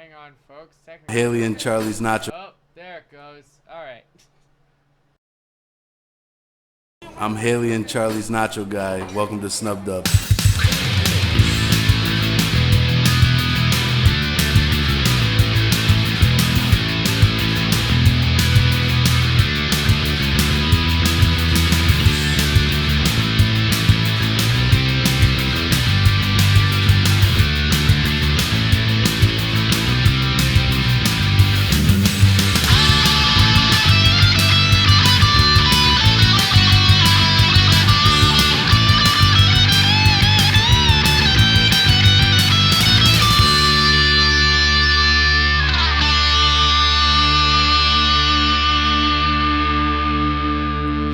Hang on, folks. Hayley and Charlie's nacho. Oh, there it goes. All right. I'm Hayley and Charlie's nacho guy. Welcome to SnubDub.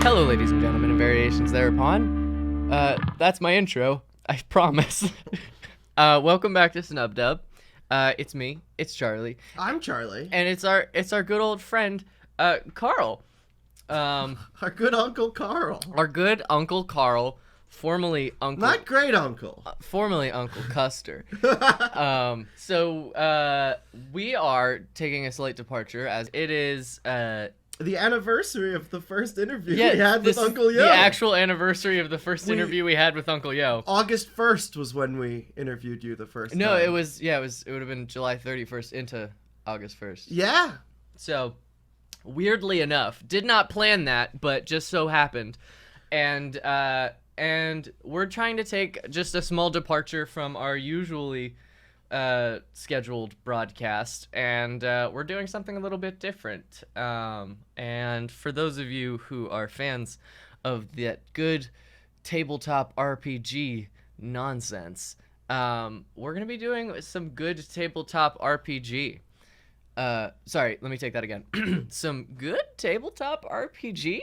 Hello, ladies and gentlemen, and variations thereupon. That's my intro. I promise. Welcome back to SnubDub. It's me. It's Charlie. I'm Charlie. And it's our good old friend, Karl. Our good Uncle Karl. Our good Uncle Karl, formerly Uncle. Not great uncle. Formerly Uncle Custer. We are taking a slight departure as it is The anniversary of the first interview yeah, we had with Uncle Yo. The actual anniversary of the first interview we had with Uncle Yo. August 1st was when we interviewed you the first No, time. it would have been July 31st into August 1st. Yeah. So, weirdly enough, did not plan that, but just so happened. And we're trying to take just a small departure from our usually scheduled broadcast, and we're doing something a little bit different. And for those of you who are fans of that good tabletop RPG nonsense, we're gonna be doing some good tabletop RPG. Sorry, let me take that again. Some good tabletop RPG?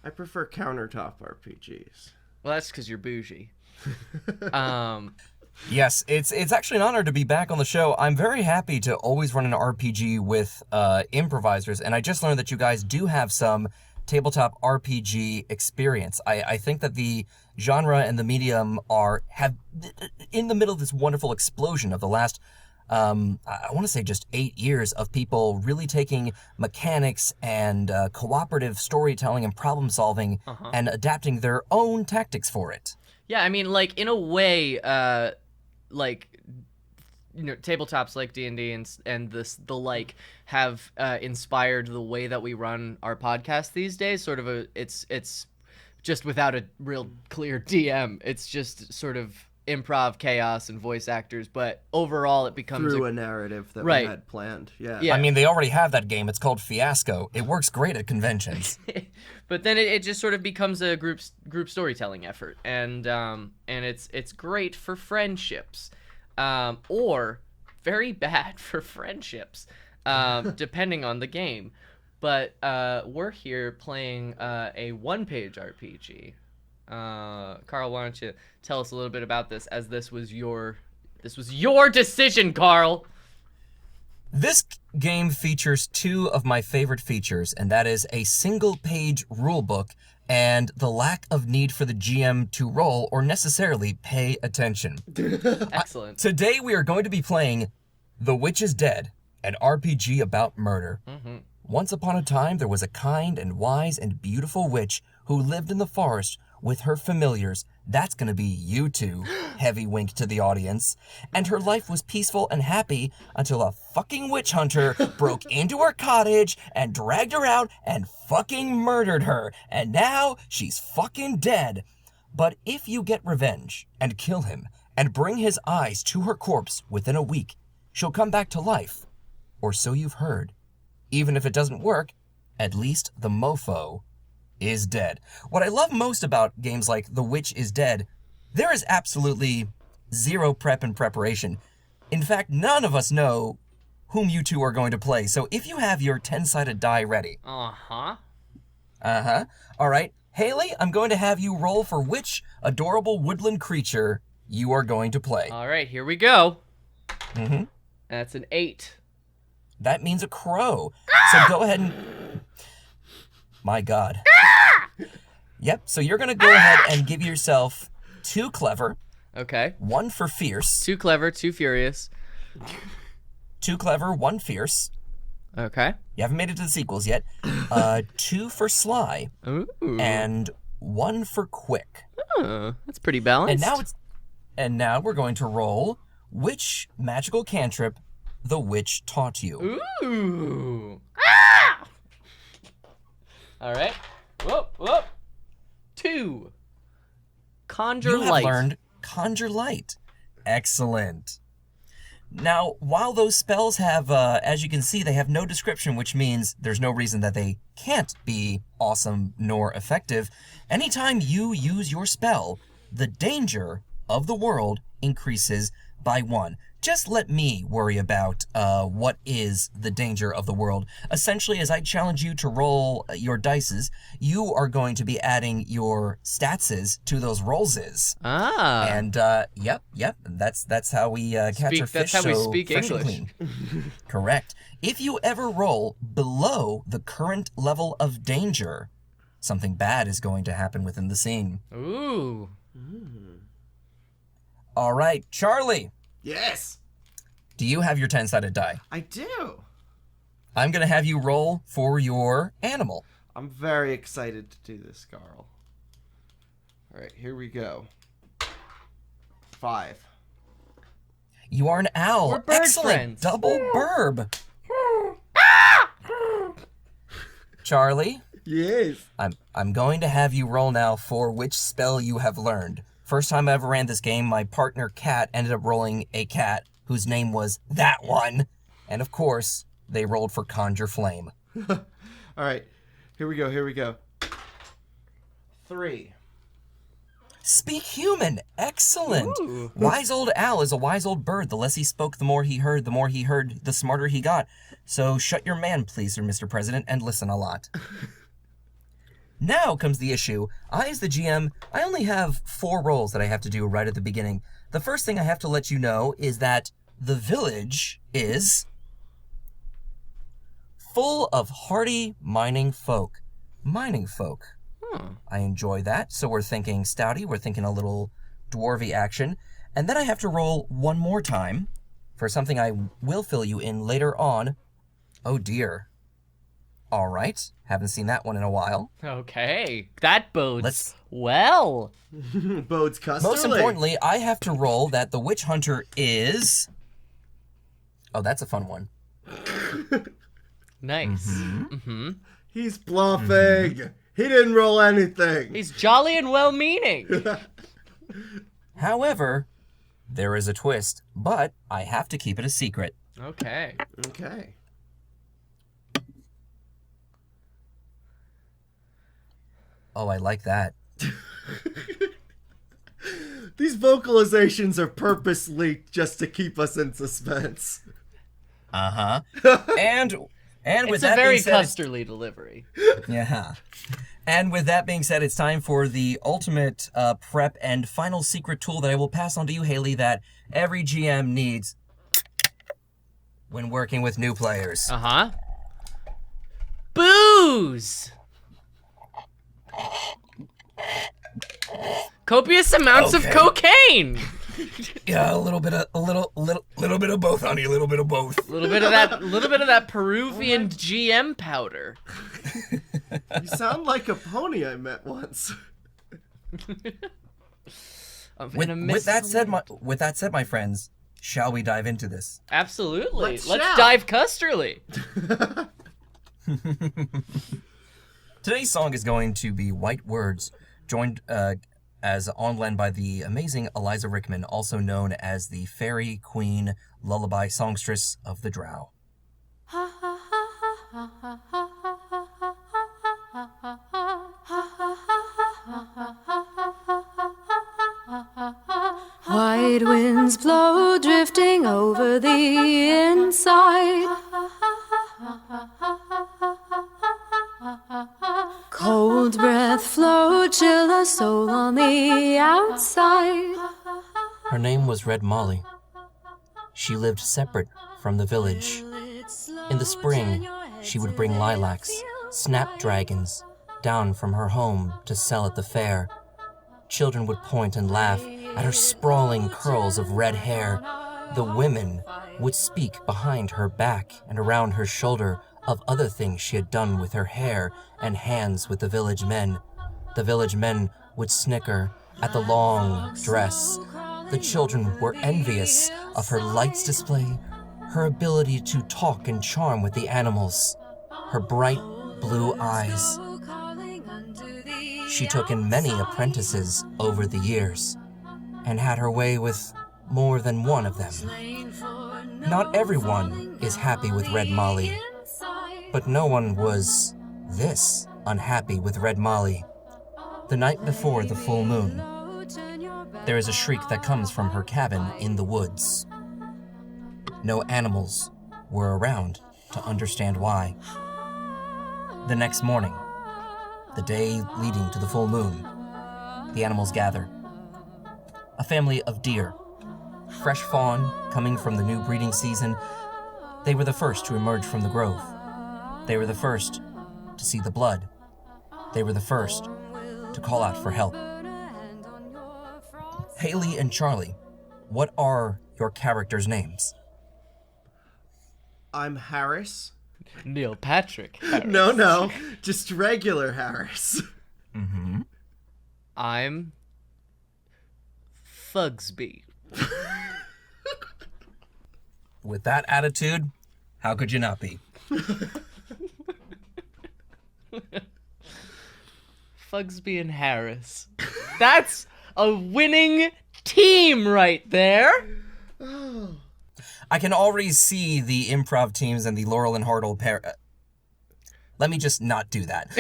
I prefer countertop RPGs. Well, that's because you're bougie. Yes, it's actually an honor to be back on the show. I'm very happy to always run an RPG with improvisers, and I just learned that you guys do have some tabletop RPG experience. I think that the genre and the medium have in the middle of this wonderful explosion of the last, I want to say just 8 years of people really taking mechanics and cooperative storytelling and problem solving and adapting their own tactics for it. Yeah, I mean, like, in a way, like, you know, tabletops like D&D and the like have inspired the way that we run our podcast these days. Sort of it's just without a real clear DM. It's just sort of improv chaos and voice actors, but overall it becomes Through a narrative that Right. we had planned. Yeah. Yeah. I mean, they already have that game. It's called Fiasco. It works great at conventions. But then it just sort of becomes a group storytelling effort, and it's great for friendships, or very bad for friendships, depending on the game. But we're here playing a one-page RPG. Karl, why don't you tell us a little bit about this, as this was your decision, Karl. This game features two of my favorite features, and that is a single-page rulebook and the lack of need for the GM to roll or necessarily pay attention. Excellent. Today we are going to be playing The Witch is Dead, an RPG about murder. Once upon a time, there was a kind and wise and beautiful witch who lived in the forest with her familiars. That's gonna be you two. Heavy wink to the audience. And her life was peaceful and happy until a fucking witch hunter broke into her cottage and dragged her out and fucking murdered her. And now she's fucking dead. But if you get revenge and kill him and bring his eyes to her corpse within a week, she'll come back to life. Or so you've heard. Even if it doesn't work, at least the mofo is dead. What I love most about games like The Witch is Dead, there is absolutely zero prep and preparation. In fact, none of us know whom you two are going to play. So if you have your 10-sided die ready. Uh-huh. All right. Hayley, I'm going to have you roll for which adorable woodland creature you are going to play. All right, here we go. That's an 8. That means a crow. So go ahead and... My God. Yep, so you're going to go ahead and give yourself 2 clever, Okay. 1 for fierce, 2 clever, 2 furious. 2 clever, 1 fierce. Okay. You haven't made it to the sequels yet. 2 for sly. Ooh. And 1 for quick. Oh, that's pretty balanced. And now we're going to roll which magical cantrip the witch taught you. Ooh. Ah! All right. Whoop, whoop. 2. Conjure You have light. learned Conjure Light. Excellent. Now, while those spells have, as you can see, they have no description, which means there's no reason that they can't be awesome nor effective, anytime you use your spell, the danger of the world increases by 1. Just let me worry about what is the danger of the world. Essentially, as I challenge you to roll your dices, you are going to be adding your statses to those rollses. Ah. And yep, that's how we catch our fish. That's how we so speak fresh and English. clean. Correct. If you ever roll below the current level of danger, something bad is going to happen within the scene. Ooh. All right, Charlie, Yes, do you have your 10-sided die? I do. I'm going to have you roll for your animal. I'm very excited to do this, Karl. All right, here we go. 5. You are an owl. We're bird Excellent. friends. Double burb. Charlie, Yes. I'm going to have you roll now for which spell you have learned. First time I ever ran this game, my partner Cat ended up rolling a cat whose name was that one. And of course, they rolled for Conjure Flame. All right, here we go. 3. Speak human. Excellent. Ooh. Wise old owl is a wise old bird. The less he spoke, the more he heard. The more he heard, the smarter he got. So shut your man, please, sir, Mr. President, and listen a lot. Now comes the issue. I, as the GM, I only have 4 rolls that I have to do right at the beginning. The first thing I have to let you know is that the village is full of hardy mining folk. Mining folk. I enjoy that. So we're thinking stouty, we're thinking a little dwarvy action. And then I have to roll one more time for something I will fill you in later on. Oh dear. All right. Haven't seen that one in a while. Okay. That bodes Let's- well. Bodes Custer. Most importantly, I have to roll that the witch hunter is... Oh, that's a fun one. Nice. He's bluffing. He didn't roll anything. He's jolly and well-meaning. However, there is a twist, but I have to keep it a secret. Okay. Okay. Oh, I like that. These vocalizations are purposely just to keep us in suspense. Uh-huh. And with It's a that very being said, Custerly delivery. yeah. And with that being said, it's time for the ultimate prep and final secret tool that I will pass on to you, Hayley, that every GM needs when working with new players. Uh-huh. Booze! Copious amounts of Okay. cocaine! Yeah, a little bit of both, honey. A little bit of both. A little bit of that Peruvian GM powder. You sound like a pony I met once. With that said, my friends, shall we dive into this? Absolutely. Let's Let's shout. dive Custerly. Today's song is going to be White Words, joined as on-lend by the amazing Eliza Rickman, also known as the Fairy Queen Lullaby Songstress of the Drow. White winds blow drifting over the inside. Cold breath flow, chill a soul on the outside. Her name was Red Molly. She lived separate from the village. In the spring, she would bring lilacs, snapdragons, down from her home to sell at the fair. Children would point and laugh at her sprawling curls of red hair. The women would speak behind her back and around her shoulder of other things she had done with her hair and hands with the village men. The village men would snicker at the long dress. The children were envious of her lights display, her ability to talk and charm with the animals, her bright blue eyes. She took in many apprentices over the years and had her way with more than one of them. Not everyone is happy with Red Molly, but no one was this unhappy with Red Molly. The night before the full moon, there is a shriek that comes from her cabin in the woods. No animals were around to understand why. The next morning, the day leading to the full moon, the animals gather. A family of deer, fresh fawn coming from the new breeding season. They were the first to emerge from the grove. They were the first to see the blood. They were the first to call out for help. Hayley and Charley, what are your characters' names? I'm Harris. Neil Patrick Harris. No, just regular Harris. Mm-hmm. I'm Fugsby. With that attitude, how could you not be? Fugsby and Harris. That's a winning team right there. I can already see the improv teams and the Laurel and Hartle pair. Let me just not do that.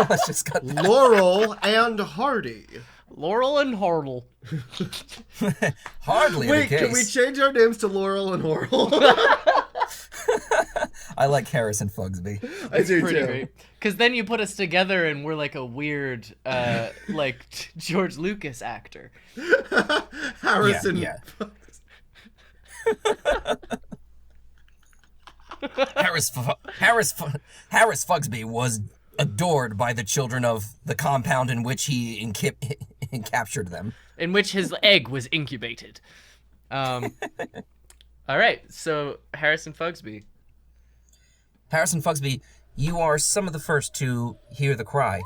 Let's just cut that. Laurel and Hardy. Laurel and Hartle. Hardly Wait, the case. can we change our names to Laurel and Horrell? I like Harris and Fugsby. I do Pretty too. great. Because then you put us together and we're like a weird, like George Lucas actor. Harrison. Yeah. Harris Fugsby was adored by the children of the compound in which he captured them. In which his egg was incubated. All right, so Harrison Fugsby. Harrison Fugsby, you are some of the first to hear the cry.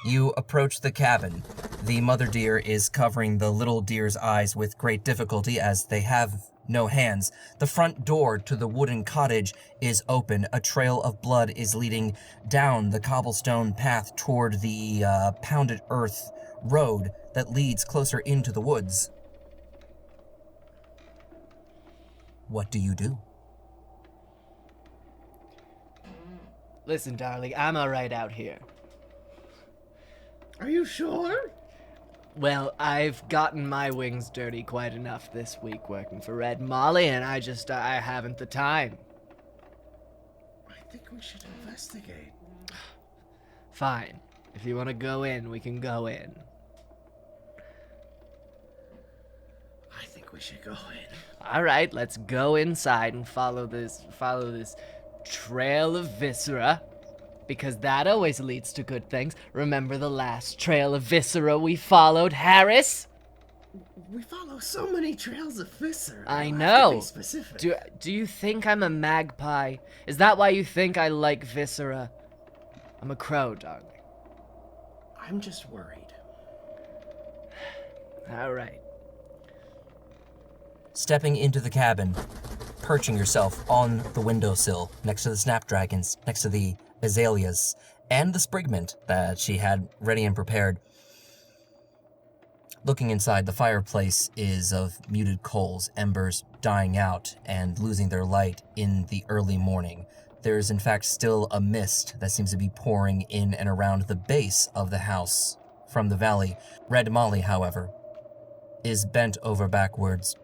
You approach the cabin. The mother deer is covering the little deer's eyes with great difficulty as they have no hands. The front door to the wooden cottage is open. A trail of blood is leading down the cobblestone path toward the pounded earth road that leads closer into the woods. What do you do? Listen, darling, I'm all right out here. Are you sure? Well, I've gotten my wings dirty quite enough this week working for Red Molly, and I haven't the time. I think we should investigate. Fine. If you want to go in, we can go in. I think we should go in. All right, let's go inside and follow this trail of viscera, because that always leads to good things. Remember the last trail of viscera we followed, Harris? We follow so many trails of viscera. I We'll have to know. be specific. Do you think I'm a magpie? Is that why you think I like viscera? I'm a crow, darling. I'm just worried. All right. Stepping into the cabin, perching yourself on the windowsill next to the snapdragons, next to the azaleas, and the sprigmint that she had ready and prepared. Looking inside, the fireplace is of muted coals, embers dying out and losing their light in the early morning. There is in fact still a mist that seems to be pouring in and around the base of the house from the valley. Red Molly, however, is bent over backwards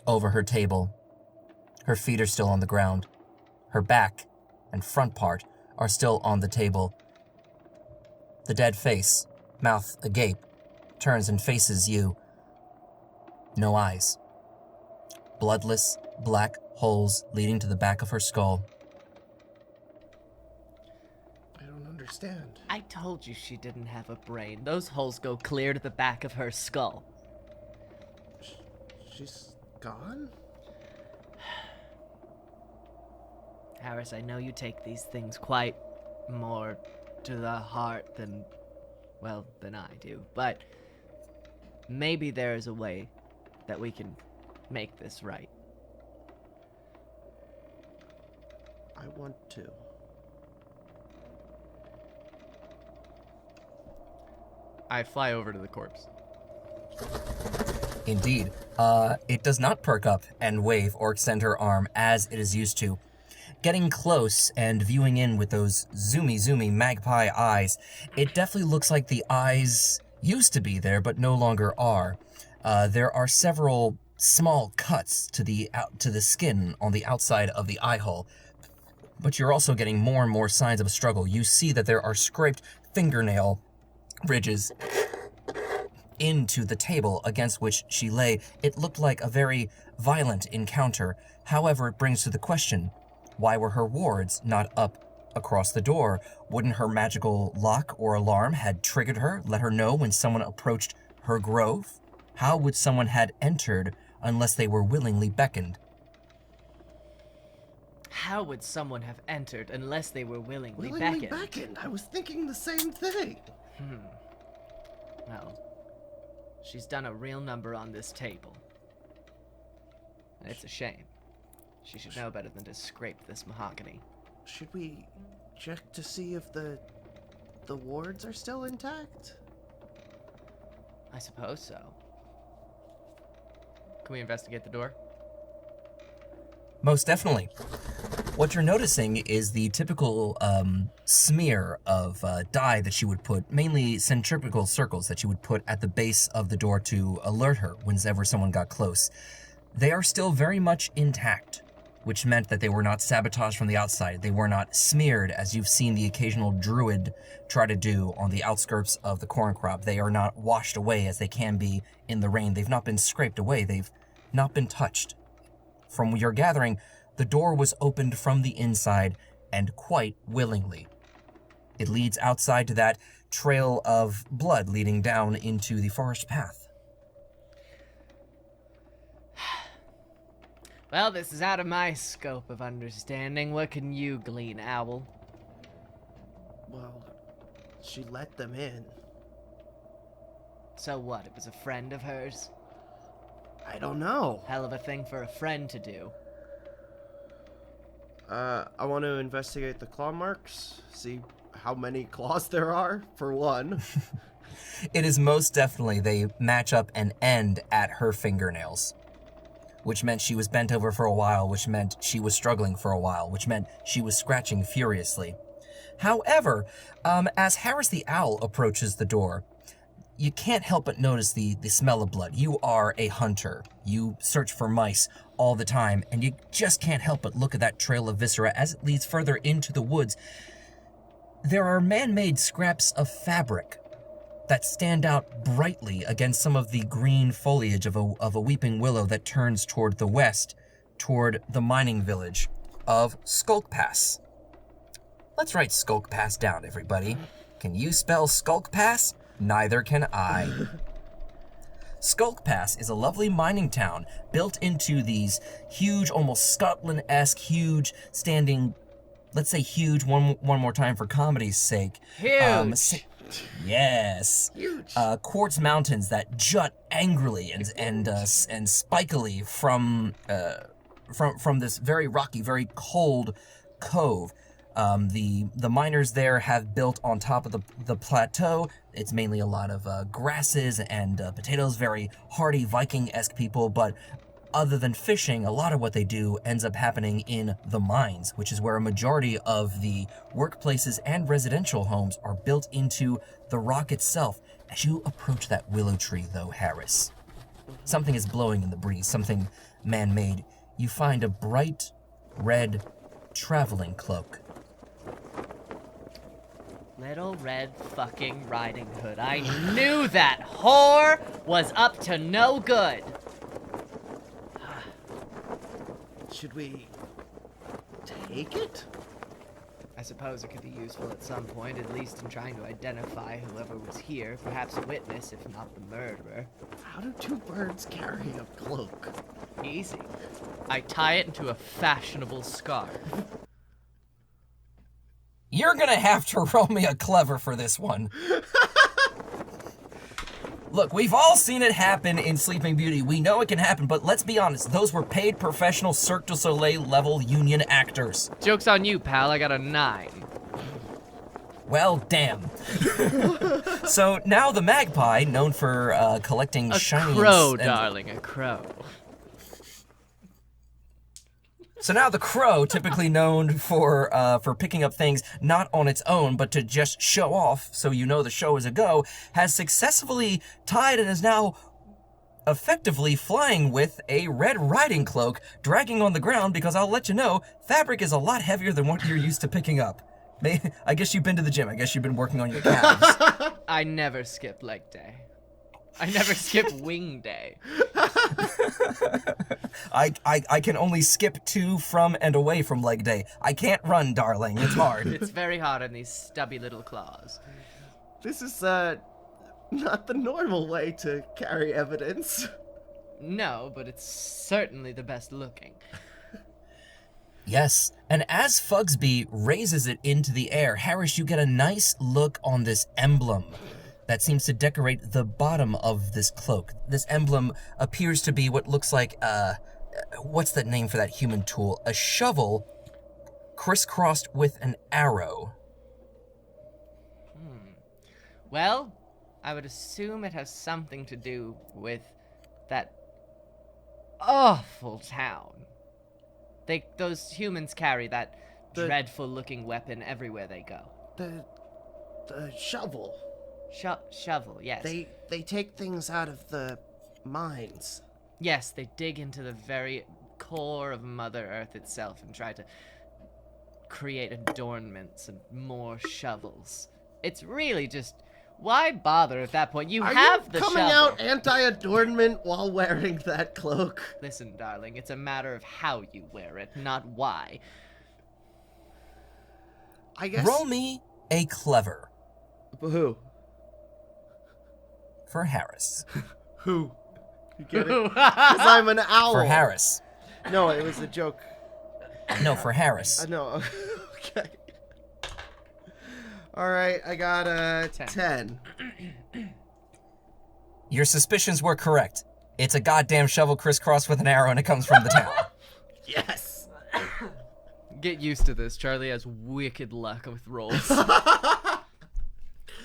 over her table. Her feet are still on the ground. Her back and front part are still on the table. The dead face, mouth agape, turns and faces you. No eyes. Bloodless, black holes leading to the back of her skull. I don't understand. I told you she didn't have a brain. Those holes go clear to the back of her skull. She's gone? Harris, I know you take these things quite more to the heart than I do, but maybe there is a way that we can make this right. I want to. I fly over to the corpse. Indeed. It does not perk up and wave or extend her arm as it is used to. Getting close and viewing in with those zoomy magpie eyes, it definitely looks like the eyes used to be there but no longer are. There are several small cuts to the skin on the outside of the eye hole, but you're also getting more and more signs of a struggle. You see that there are scraped fingernail ridges into the table against which she lay. It looked like a very violent encounter. However, it brings to the question, why were her wards not up across the door? Wouldn't her magical lock or alarm had triggered her, let her know when someone approached her grove? How would someone had entered unless they were willingly beckoned? How would someone have entered unless they were willingly Willingly beckoned? beckoned? I was thinking the same thing. Well, she's done a real number on this table. And it's a shame. She should know better than to scrape this mahogany. Should we check to see if the wards are still intact? I suppose so. Can we investigate the door? Most definitely. What you're noticing is the typical smear of dye that she would put, mainly centrifugal circles that she would put at the base of the door to alert her whenever someone got close. They are still very much intact, which meant that they were not sabotaged from the outside. They were not smeared, as you've seen the occasional druid try to do on the outskirts of the corn crop. They are not washed away as they can be in the rain. They've not been scraped away. They've not been touched. From your gathering, the door was opened from the inside, and quite willingly. It leads outside to that trail of blood leading down into the forest path. Well, this is out of my scope of understanding. What can you glean, Owl? Well, she let them in. So what, it was a friend of hers? I don't know. Hell of a thing for a friend to do. I want to investigate the claw marks, see how many claws there are, for one. It is most definitely they match up and end at her fingernails, which meant she was bent over for a while, which meant she was struggling for a while, which meant she was scratching furiously. However, as Harris the Owl approaches the door, you can't help but notice the smell of blood. You are a hunter. You search for mice all the time, and you just can't help but look at that trail of viscera as it leads further into the woods. There are man-made scraps of fabric that stand out brightly against some of the green foliage of a weeping willow that turns toward the west, toward the mining village of Skulk Pass. Let's write Skulk Pass down, everybody. Can you spell Skulk Pass? Neither can I. Skulk Pass is a lovely mining town built into these huge, almost Scotland-esque, huge, standing, let's say huge one more time for comedy's sake. Huge! Huge. Quartz mountains that jut angrily and spikily from this very rocky, very cold cove. The miners there have built on top of the plateau. It's mainly a lot of grasses and potatoes, very hardy Viking-esque people, but other than fishing, a lot of what they do ends up happening in the mines, which is where a majority of the workplaces and residential homes are built into the rock itself. As you approach that willow tree, though, Harris, something is blowing in the breeze, something man-made. You find a bright red traveling cloak. Little Red fucking Riding Hood. I knew that whore was up to no good. Should we take it? I suppose it could be useful at some point, at least in trying to identify whoever was here, perhaps a witness, if not the murderer. How do two birds carry a cloak? Easy. I tie it into a fashionable scarf. You're gonna have to roll me a clever for this one. Look, we've all seen it happen in Sleeping Beauty. We know it can happen, but let's be honest, those were paid professional Cirque du Soleil level union actors. Joke's on you, pal. I got a 9. Well, damn. So now the magpie, known for collecting shiny... A crow, darling, a crow. So now the crow, typically known for picking up things not on its own, but to just show off so you know the show is a go, has successfully tied and is now effectively flying with a Red Riding Cloak, dragging on the ground because I'll let you know, fabric is a lot heavier than what you're used to picking up. I guess you've been to the gym. I guess you've been working on your calves. I never skip leg day. I never skip wing day. I can only skip to, from, and away from leg day. I can't run, darling. It's hard. It's very hard on these stubby little claws. This is, not the normal way to carry evidence. No, but it's certainly the best looking. Yes, and as Fugsby raises it into the air, Harris, you get a nice look on this emblem that seems to decorate the bottom of this cloak. This emblem appears to be what looks like, what's the name for that human tool? A shovel crisscrossed with an arrow. Well, I would assume it has something to do with that awful town. Those humans carry that dreadful-looking weapon everywhere they go. The shovel. Shovel, yes. They take things out of the mines. Yes, they dig into the very core of Mother Earth itself and try to create adornments and more shovels. It's really just... Why bother at that point? You have the shovel. Are you coming out anti-adornment while wearing that cloak? Listen, darling, it's a matter of how you wear it, not why. I guess... Roll me a clever. Who? For Harris. Who? You get it? Because I'm an owl. For Harris. No, it was a joke. No, for Harris. No. Okay. All right, I got a 10. Your suspicions were correct. It's a goddamn shovel crisscrossed with an arrow and it comes from the town. Yes. Get used to this. Charlie has wicked luck with rolls.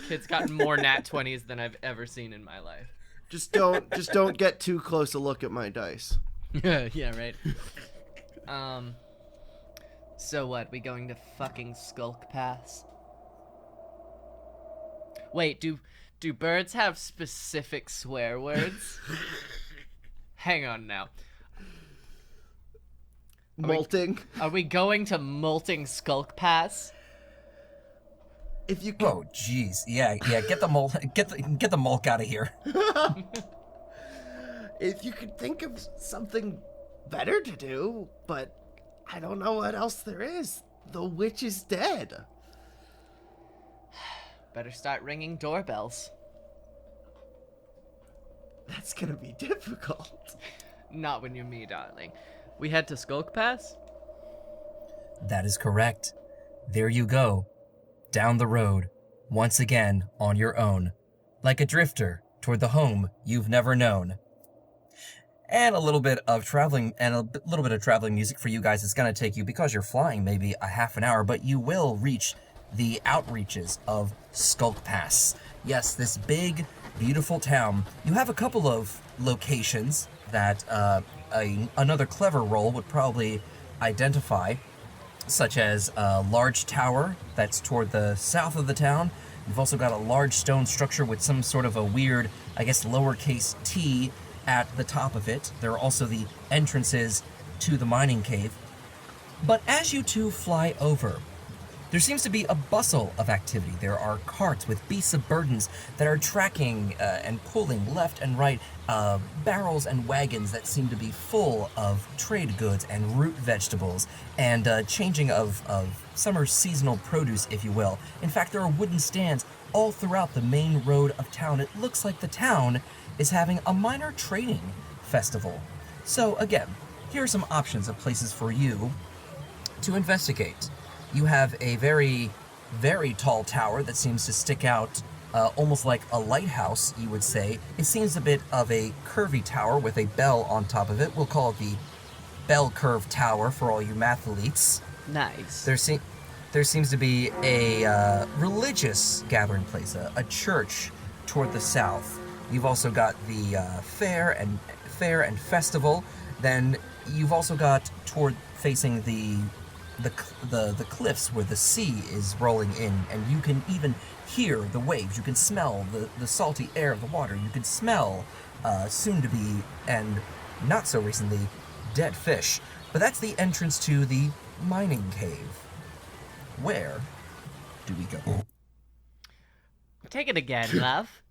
Kid's gotten more nat 20s than I've ever seen in my life. Just don't get too close a look at my dice. Yeah, right. So what? We going to fucking Skulk Pass? Wait, do birds have specific swear words? Hang on now. Molting. Are we going to Molting Skulk Pass? If you can... Oh, jeez. Yeah. Get the mulk out of here. If you could think of something better to do, but I don't know what else there is. The witch is dead. Better start ringing doorbells. That's gonna be difficult. Not when you're me, darling. We head to Skulk Pass? That is correct. There you go. Down the road. Once again, on your own. Like a drifter toward the home you've never known. And a little bit of traveling music for you guys. It's going to take you, because you're flying, maybe a half an hour, but you will reach the outreaches of Skulk Pass. Yes, this big, beautiful town. You have a couple of locations that another clever roll would probably identify, such as a large tower that's toward the south of the town. You've also got a large stone structure with some sort of a weird, I guess, lowercase t at the top of it. There are also the entrances to the mining cave. But as you two fly over, There seems to be a bustle of activity. There are carts with beasts of burdens that are tracking and pulling left and right, barrels and wagons that seem to be full of trade goods and root vegetables, and changing of summer seasonal produce, if you will. In fact, there are wooden stands all throughout the main road of town. It looks like the town is having a minor trading festival. So again, here are some options of places for you to investigate. You have a very, very tall tower that seems to stick out almost like a lighthouse, you would say. It seems a bit of a curvy tower with a bell on top of it. We'll call it the Bell Curve Tower for all you mathletes. Nice. There seems to be a religious gathering place, a church toward the south. You've also got the fair and festival. Then you've also got toward facing the cliffs where the sea is rolling in, and you can even hear the waves. You can smell the salty air of the water. You can smell soon to be and not so recently dead fish. But that's the entrance to the mining cave. Where do we go? Take it again, love.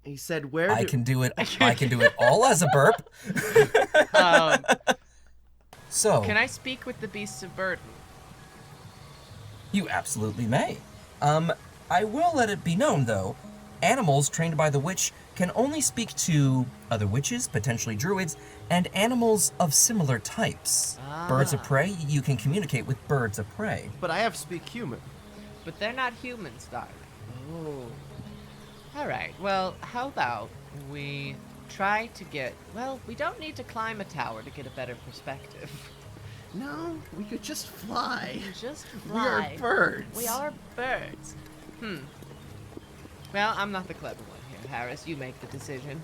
He said, "Where?" I can do it. I can do it all as a burp. So, Can I speak with the beasts of burden? you absolutely may. I will let it be known, though, animals trained by the witch can only speak to other witches, potentially druids, and animals of similar types. Birds of prey, you can communicate with birds of prey. But I have speak human. But they're not humans, darling. Oh. Alright, well, how about we try to get... Well, we don't need to climb a tower to get a better perspective. No, we could just fly. Just We fly. are birds. We are birds. Well, I'm not the clever one here, Harris. You make the decision.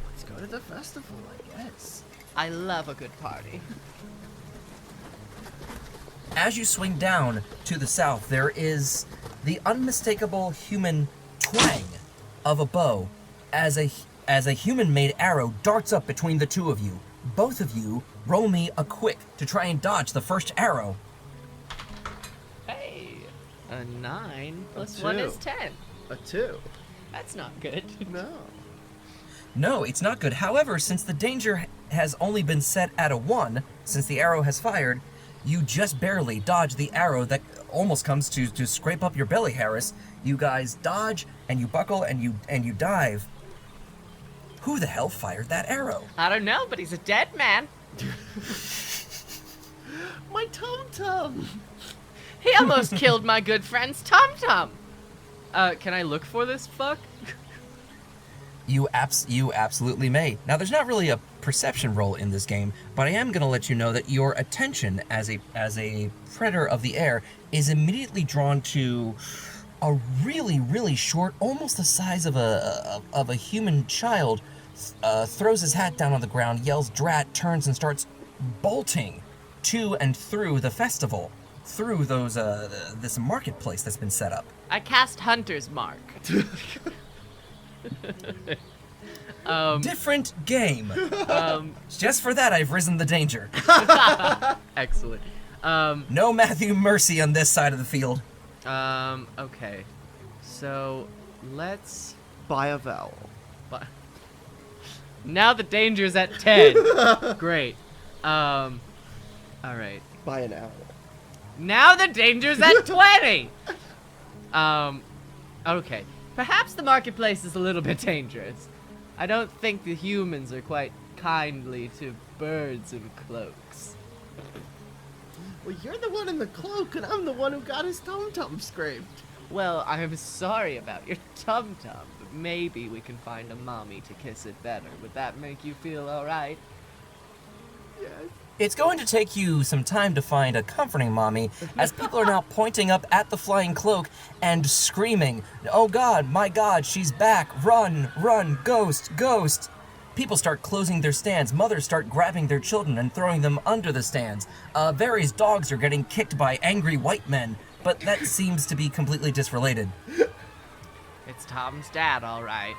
Let's go to the festival, I guess. I love a good party. As you swing down to the south, there is the unmistakable human twang of a bow as a human-made arrow darts up between the two of you. Both of you roll me a quick to try and dodge the first arrow. Hey, a 9 plus A 1 is 2. 10. A 2. That's not good. No. No, it's not good. However, since the danger has only been set at a 1, since the arrow has fired, you just barely dodge the arrow that almost comes to scrape up your belly, Harris. You guys dodge, and you buckle, and you dive. Who the hell fired that arrow? I don't know, but he's a dead man. My tum-tum. He almost killed my good friend's Tum-Tum. Can I look for this fuck? You absolutely may. Now, there's not really a perception roll in this game, but I am going to let you know that your attention as a predator of the air is immediately drawn to a really, really short, almost the size of a human child, throws his hat down on the ground, yells "drat," turns and starts bolting to and through the festival, through those this marketplace that's been set up. I cast Hunter's Mark. Different game. Just for that, I've risen the danger. Excellent. No Matthew Mercy on this side of the field. Okay. So, let's... Buy a vowel. Now the danger's at 10. Great. Alright. Buy an owl. Now the danger's at 20! Okay. Perhaps the marketplace is a little bit dangerous. I don't think the humans are quite kindly to birds in cloaks. Well, you're the one in the cloak, and I'm the one who got his tum-tum scraped. Well, I'm sorry about your tum-tum, but maybe we can find a mommy to kiss it better. Would that make you feel alright? Yes. It's going to take you some time to find a comforting mommy, as people are now pointing up at the flying cloak and screaming, "Oh God, my God, she's back! Run, run, ghost, ghost!" People start closing their stands. Mothers start grabbing their children and throwing them under the stands. Various dogs are getting kicked by angry white men, but that seems to be completely disrelated. It's Tom's dad, alright.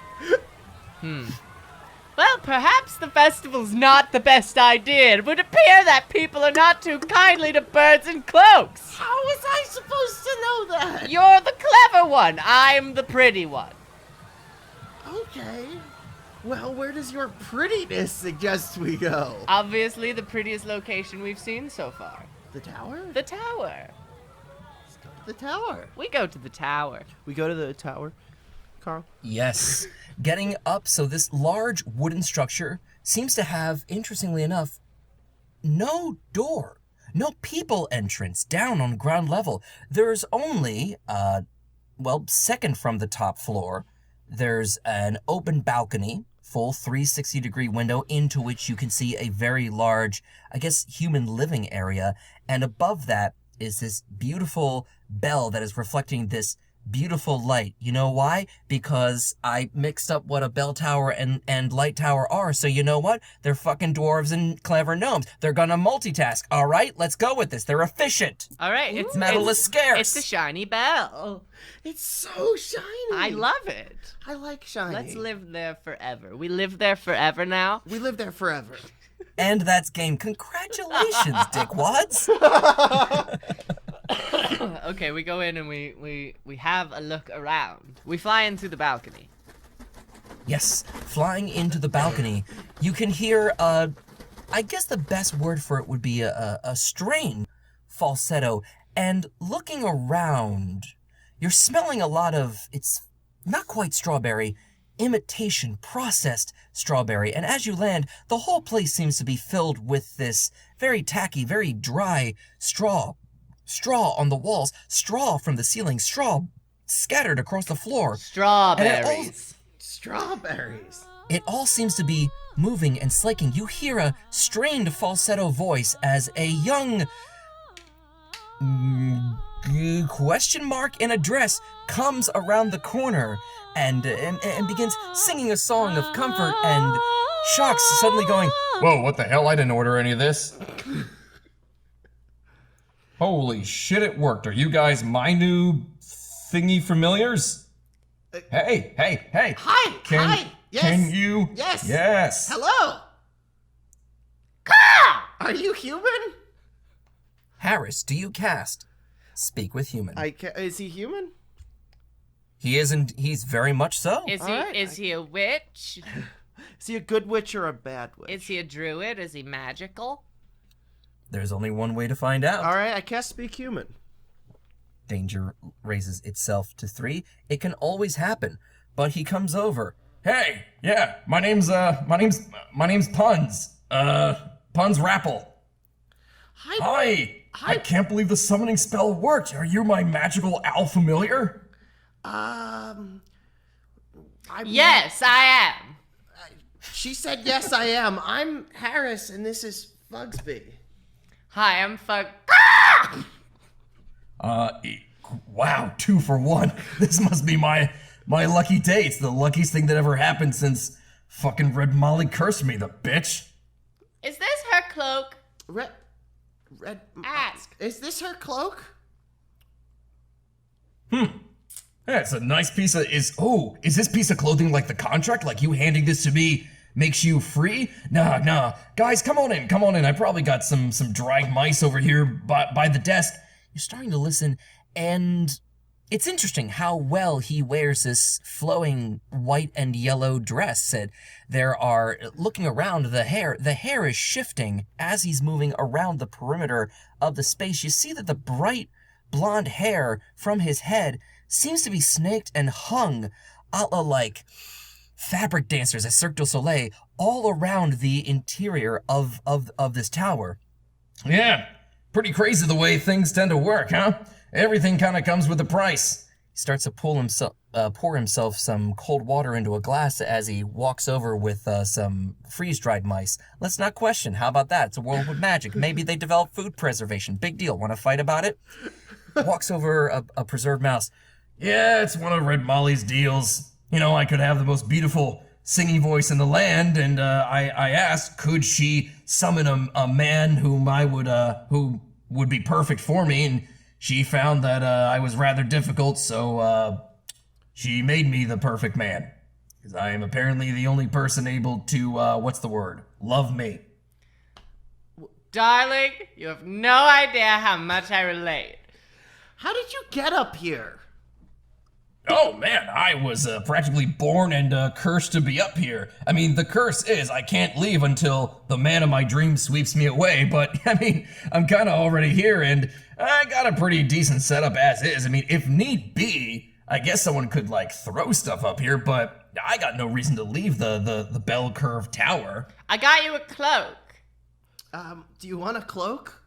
Well, perhaps the festival's not the best idea. It would appear that people are not too kindly to birds in cloaks. How was I supposed to know that? You're the clever one. I'm the pretty one. Okay. Well, where does your prettiness suggest we go? Obviously, the prettiest location we've seen so far. The tower? The tower. Let's go to the tower. We go to the tower. We go to the tower, Carl? Yes. Getting up, so this large wooden structure seems to have, interestingly enough, no door. No people entrance down on ground level. There's only, second from the top floor, there's an open balcony, full 360-degree window into which you can see a very large, I guess, human living area. And above that is this beautiful bell that is reflecting this beautiful light. You know why? Because I mixed up what a bell tower and light tower are. So you know what? They're fucking dwarves and clever gnomes. They're gonna multitask. All right, let's go with this. They're efficient. All right, it's Metal is scarce. It's a shiny bell. It's so shiny. I love it. I like shiny. Let's live there forever. We live there forever now. We live there forever. And that's game. Congratulations, dickwads. Okay, we go in and we have a look around. We fly in through the balcony. Yes, flying into the balcony, you can hear, I guess the best word for it would be a strain falsetto. And looking around, you're smelling a lot of, it's not quite strawberry, imitation processed strawberry. And as you land, the whole place seems to be filled with this very tacky, very dry straw on the walls, straw from the ceiling, straw scattered across the floor. Strawberries. Strawberries. It all seems to be moving and slaking. You hear a strained falsetto voice as a young question mark in a dress comes around the corner and begins singing a song of comfort, and Shock's suddenly going, "Whoa, what the hell? I didn't order any of this." Holy shit, it worked. Are you guys my new thingy familiars? Hey. Hi. Hi. Yes. Can you? Yes. Yes. Hello. Karl! Are you human? Harris, do you cast Speak with Human? Is he human? He isn't. He's very much so. Is he a witch? Is he a good witch or a bad witch? Is he a druid? Is he magical? There's only one way to find out. All right, I cast Speak Human. Danger raises itself to 3. It can always happen, but he comes over. Hey, yeah, my name's Puns. Puns Rapple. Hi. I can't believe the summoning spell worked. Are you my magical owl familiar? Yes, I am. She said yes, I am. I'm Harris, and this is Fugsby. Hi, I'm Wow, 2 for 1. This must be my lucky day. It's the luckiest thing that ever happened since fucking Red Molly cursed me, the bitch. Is this her cloak? Red. Ask. Is this her cloak? Yeah, it's a nice piece of, is this piece of clothing like the contract? Like you handing this to me makes you free? Nah. Guys, come on in. I probably got some dried mice over here by the desk. You're starting to listen, and it's interesting how well he wears this flowing white and yellow dress. And there are, looking around, the hair is shifting as he's moving around the perimeter of the space. You see that the bright blonde hair from his head seems to be snaked and hung a la like fabric dancers at Cirque du Soleil all around the interior of this tower. Yeah, pretty crazy the way things tend to work, huh? Everything kind of comes with a price. He starts to pour himself some cold water into a glass as he walks over with some freeze-dried mice. Let's not question. How about that? It's a world with magic. Maybe they develop food preservation. Big deal. Want to fight about it? Walks over a preserved mouse. Yeah, it's one of Red Molly's deals. You know, I could have the most beautiful singing voice in the land, and I asked, could she summon a man who would be perfect for me, and she found that I was rather difficult, so she made me the perfect man. Because I am apparently the only person able to, love me. Darling, you have no idea how much I relate. How did you get up here? Oh man, I was practically born and cursed to be up here. I mean, the curse is I can't leave until the man of my dreams sweeps me away, but I mean, I'm kind of already here and I got a pretty decent setup as is. I mean, if need be, I guess someone could like throw stuff up here, but I got no reason to leave the bell curve tower. I got you a cloak. Do you want a cloak?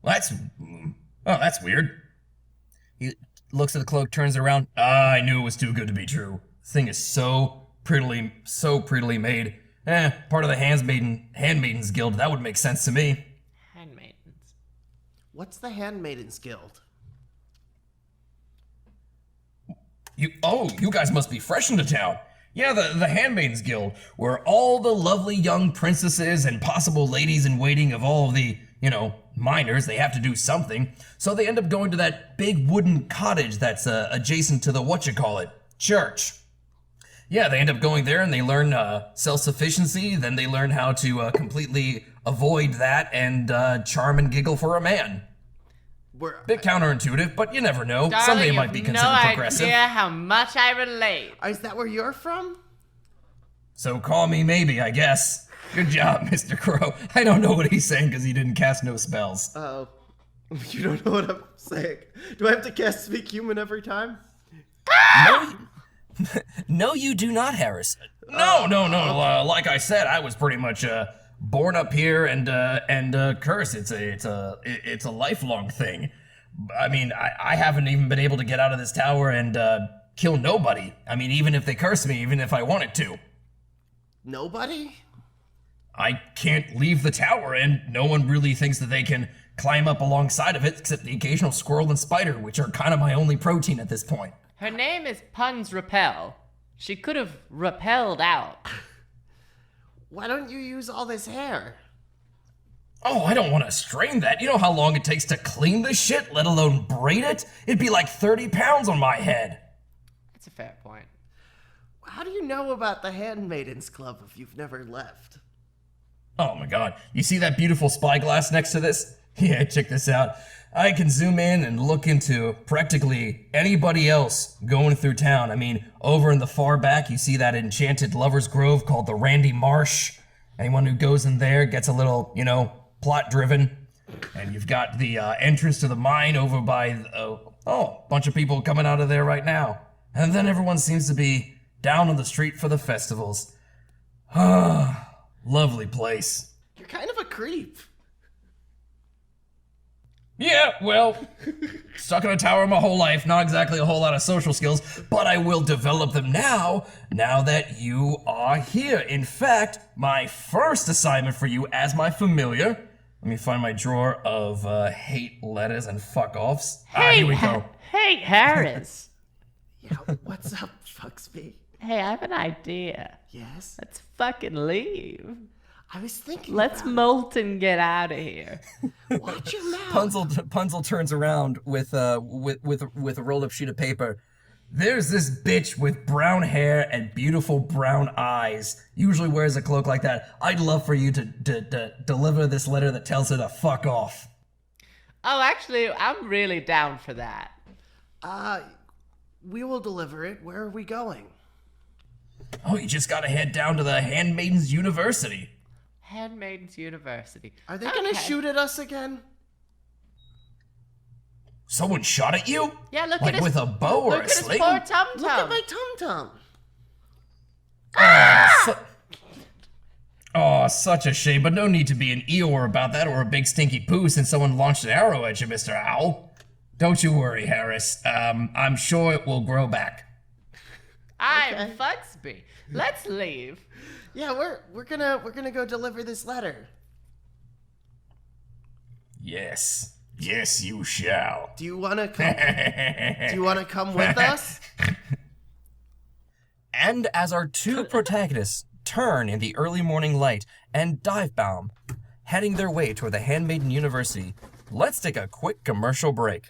That's weird. He looks at the cloak, turns around. I knew it was too good to be true. This thing is so prettily made. Part of the Handmaidens Guild. That would make sense to me. Handmaidens. What's the Handmaidens Guild? You guys must be fresh into town. Yeah, the Handmaidens Guild, where all the lovely young princesses and possible ladies in waiting of all of the, minors, they have to do something. So they end up going to that big wooden cottage that's adjacent to the church. Yeah, they end up going there and they learn self-sufficiency, then they learn how to completely avoid that and charm and giggle for a man. Bit counterintuitive, but you never know. Darling, Someday it might be considered progressive. No idea how much I relate. Is that where you're from? So call me maybe, I guess. Good job, Mr. Crow. I don't know what he's saying because he didn't cast no spells. Oh, you don't know what I'm saying. Do I have to cast Speak Human every time? No, you do not, Harris. No. Like I said, I was pretty much born up here and cursed. It's a lifelong thing. I mean, I haven't even been able to get out of this tower and kill nobody. I mean, even if they curse me, even if I wanted to. Nobody? I can't leave the tower, and no one really thinks that they can climb up alongside of it, except the occasional squirrel and spider, which are kind of my only protein at this point. Her name is Pun's Repel. She could have repelled out. Why don't you use all this hair? Oh, I don't want to strain that. You know how long it takes to clean this shit, let alone braid it? It'd be like 30 pounds on my head. That's a fair point. How do you know about the Handmaidens Club if you've never left? Oh my god. You see that beautiful spyglass next to this? Yeah, check this out. I can zoom in and look into practically anybody else going through town. I mean, over in the far back, you see that enchanted lover's grove called the Randy Marsh. Anyone who goes in there gets a little, plot-driven. And you've got the entrance to the mine over by, a bunch of people coming out of there right now. And then everyone seems to be down on the street for the festivals. Lovely place. You're kind of a creep. Yeah, well, stuck in a tower my whole life, not exactly a whole lot of social skills, but I will develop them now that you are here. In fact, my first assignment for you as my familiar, let me find my drawer of hate letters and fuck-offs. Here we go. Hey, Harris. Yeah, what's up, Fucksby? Hey, I have an idea. Yes? Let's fucking leave. I was thinking Let's molt and get out of here. Watch your mouth. Punzel turns around with a rolled up sheet of paper. There's this bitch with brown hair and beautiful brown eyes. Usually wears a cloak like that. I'd love for you to deliver this letter that tells her to fuck off. Oh, actually, I'm really down for that. We will deliver it. Where are we going? Oh, you just gotta head down to the Handmaidens University. Handmaidens University. Are they gonna shoot at us again? Someone shot at you? Yeah, look like at his... with a bow or look a at his sling? poor tum-tum. Look at my tum-tum. Oh, such a shame, but no need to be an Eeyore about that or a big stinky poo since someone launched an arrow at you, Mr. Owl. Don't you worry, Harris. I'm sure it will grow back. I'm Fucksby. Let's leave. Yeah, we're gonna go deliver this letter. Yes, you shall. Do you wanna come? Do you wanna come with us? And as our two protagonists turn in the early morning light and dive bomb, heading their way toward the Handmaiden University, let's take a quick commercial break.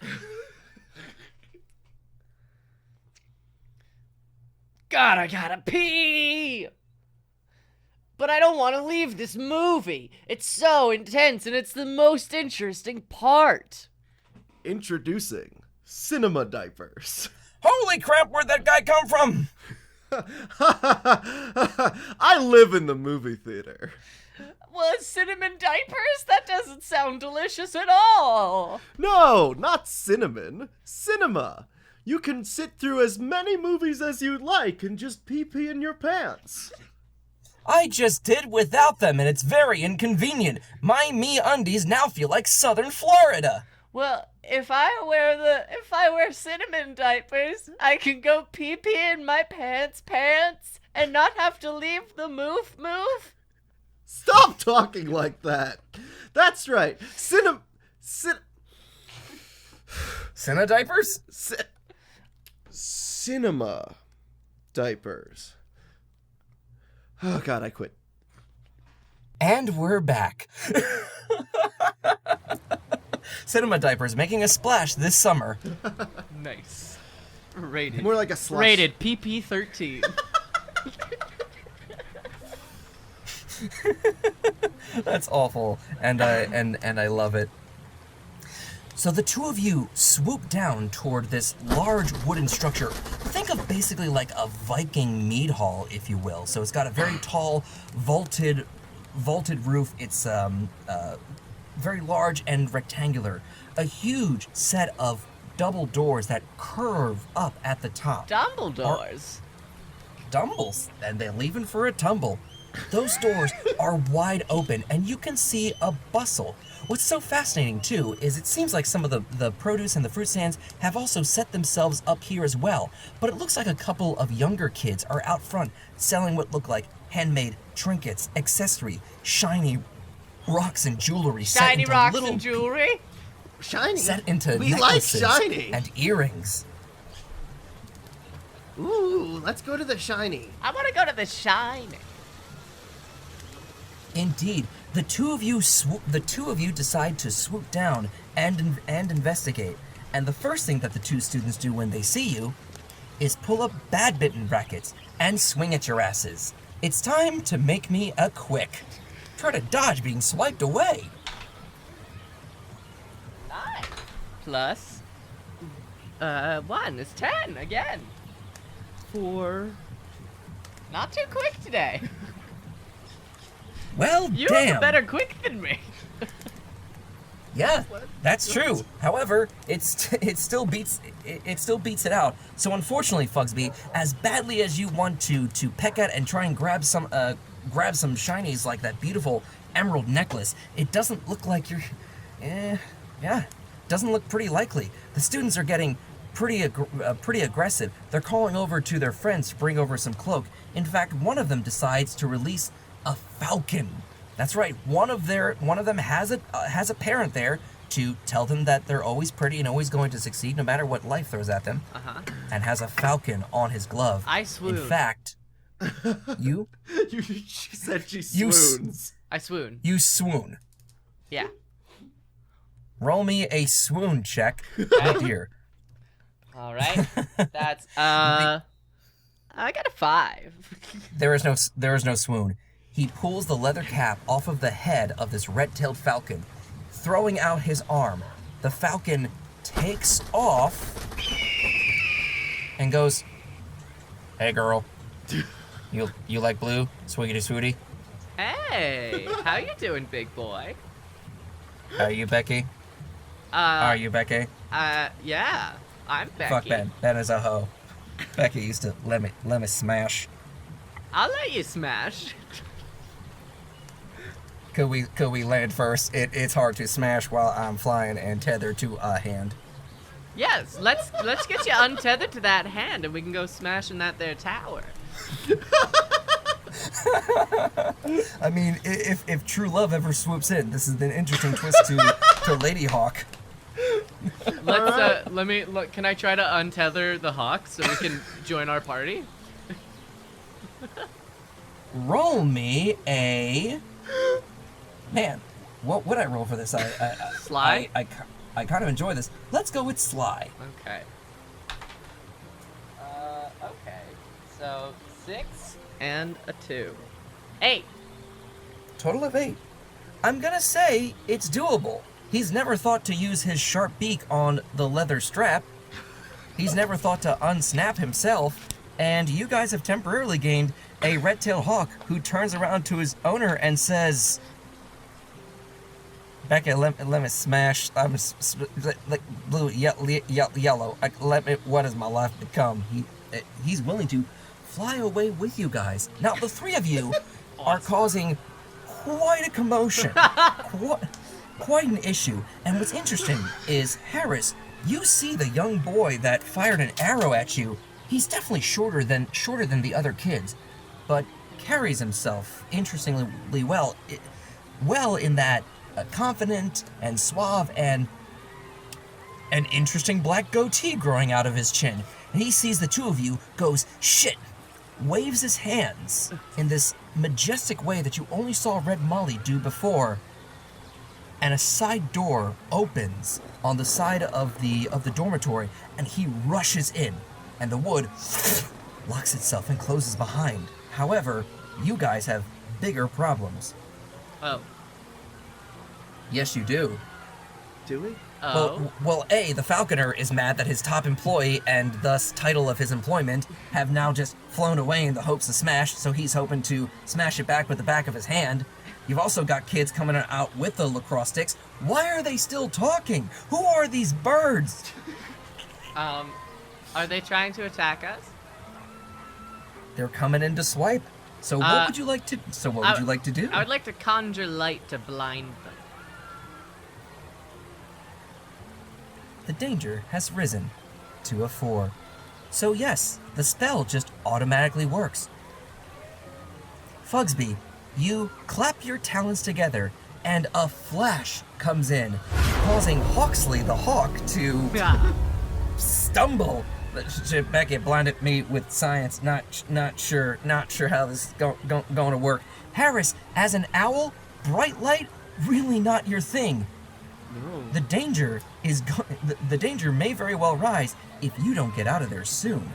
God, I gotta pee! But I don't want to leave this movie. It's so intense, and it's the most interesting part. Introducing cinema diapers. Holy crap, where'd that guy come from? I live in the movie theater. Well, cinnamon diapers? That doesn't sound delicious at all. No, not cinnamon. Cinema. You can sit through as many movies as you like and just pee in your pants. I just did without them, and it's very inconvenient. My MeUndies now feel like Southern Florida. Well, if I wear cinnamon diapers, I can go pee in my pants and not have to leave the move. Stop talking like that. That's right. Cinema diapers? Cinema diapers. Oh God, I quit. And we're back. Cinema diapers making a splash this summer. Nice. Rated. More like a slush. Rated PP-13. That's awful, and I love it. So the two of you swoop down toward this large wooden structure. Think of basically like a Viking mead hall, if you will. So it's got a very tall, vaulted roof. It's very large and rectangular. A huge set of double doors that curve up at the top. Dumbledores. Dumbles, and they're leaving for a tumble. Those doors are wide open, and you can see a bustle. What's so fascinating, too, is it seems like some of the produce and the fruit stands have also set themselves up here as well. But it looks like a couple of younger kids are out front selling what look like handmade trinkets, accessory, shiny rocks and jewelry. Shiny rocks and jewelry? Shiny. Set into We like necklaces shiny. and earrings. Ooh, let's go to the shiny. I want to go to the Shiny. Indeed, the two of you decide to swoop down and investigate. And the first thing that the two students do when they see you is pull up badminton rackets and swing at your asses. It's time to make me a quick. Try to dodge being swiped away. 9 plus 1 is 10 again. 4. Not too quick today. Well, You damn. have a better quick than me. Yeah, that's true. However, it still beats it out. So unfortunately, Fugsby, as badly as you want to peck at and try and grab some shinies like that beautiful emerald necklace, it doesn't look like you're. Doesn't look pretty likely. The students are getting pretty aggressive. They're calling over to their friends to bring over some cloak. In fact, one of them decides to release a falcon. That's right. One of them has a parent there to tell them that they're always pretty and always going to succeed no matter what life throws at them. And has a falcon on his glove. I swoon. In fact, you She said she You swoons. I swoon. you swoon. Yeah. Roll me a swoon check, my dear. All right. That's I got a 5. There is no swoon. He pulls the leather cap off of the head of this red-tailed falcon, throwing out his arm. The falcon takes off and goes, "Hey girl, you like blue, swiggity swooty? Hey, how you doing, big boy? Are you Becky? Are you Becky? Yeah, I'm Becky. Fuck Ben. Ben is a hoe. Becky used to let me smash. I'll let you smash. Could we land first? It's hard to smash while I'm flying and tethered to a hand. Yes, let's get you untethered to that hand, and we can go smash in that there tower. I mean, if true love ever swoops in, this is an interesting twist to Lady Hawk. Let's can I try to untether the hawk so we can join our party? Roll me a. Man, what would I roll for this? Sly? I kind of enjoy this. Let's go with Sly. Okay. Okay. So 6 and a 2. 8. Total of 8. I'm gonna say it's doable. He's never thought to use his sharp beak on the leather strap. He's never thought to unsnap himself. And you guys have temporarily gained a red-tailed hawk who turns around to his owner and says, Becca, let me smash. I'm like blue, yellow. What does my life become? He's willing to fly away with you guys. Now the three of you are causing quite a commotion, quite an issue. And what's interesting is Harris. You see the young boy that fired an arrow at you. He's definitely shorter than the other kids, but carries himself interestingly well. Well in that. Confident and suave and an interesting black goatee growing out of his chin. And he sees the two of you, goes, shit, waves his hands in this majestic way that you only saw Red Molly do before. And a side door opens on the side of the dormitory, and he rushes in, and the wood locks itself and closes behind. However, you guys have bigger problems. Oh. Yes, you do. Do we? Oh. Well, A, the Falconer is mad that his top employee and thus title of his employment have now just flown away in the hopes of smash, so he's hoping to smash it back with the back of his hand. You've also got kids coming out with the lacrosse sticks. Why are they still talking? Who are these birds? Are they trying to attack us? They're coming in to swipe. So what would you like to? Would you like to do? I would like to conjure light to blind them. The danger has risen to a 4. So yes, the spell just automatically works. Fugsby, you clap your talons together, and a flash comes in, causing Hawksley the hawk to stumble. Beckett blinded me with science. Not sure how this is going to work. Harris, as an owl, bright light, really not your thing. No. The danger may very well rise if you don't get out of there soon.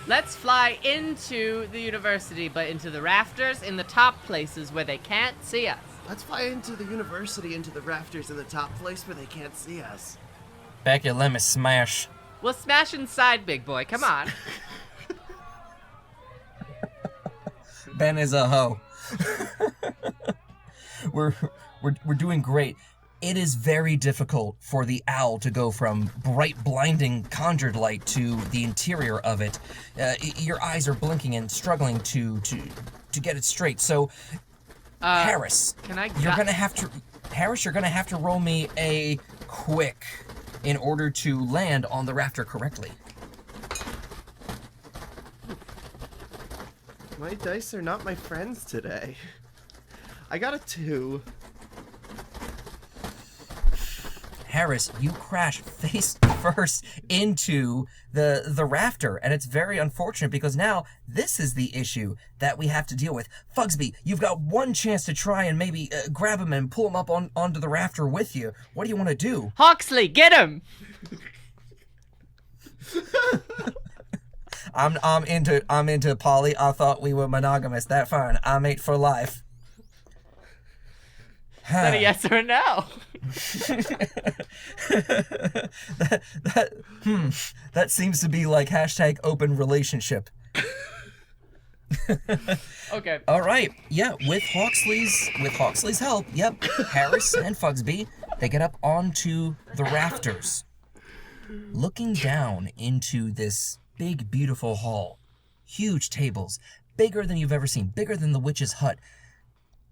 Let's fly into the university, but into the rafters in the top places where they can't see us. Let's fly into the university, into the rafters in the top place where they can't see us. Beckett, let me smash. We'll smash inside, big boy. Come on. Ben is a hoe. We're doing great. It is very difficult for the owl to go from bright, blinding, conjured light to the interior of it. Your eyes are blinking and struggling to get it straight. So, Harris, you're gonna have to roll me a quick in order to land on the rafter correctly. My dice are not my friends today. I got a 2. Harris, you crash face first into the rafter, and it's very unfortunate because now this is the issue that we have to deal with. Fugsby, you've got one chance to try and maybe grab him and pull him up onto the rafter with you. What do you want to do? Hawksley, get him! I'm into Polly. I thought we were monogamous. That fine. I mate for life. Is that a yes or a no? That seems to be like hashtag open relationship. Okay. All right. Yeah, with Hawksley's help, yep, Harris and Fugsby, they get up onto the rafters, looking down into this big, beautiful hall. Huge tables, bigger than you've ever seen, bigger than the witch's hut.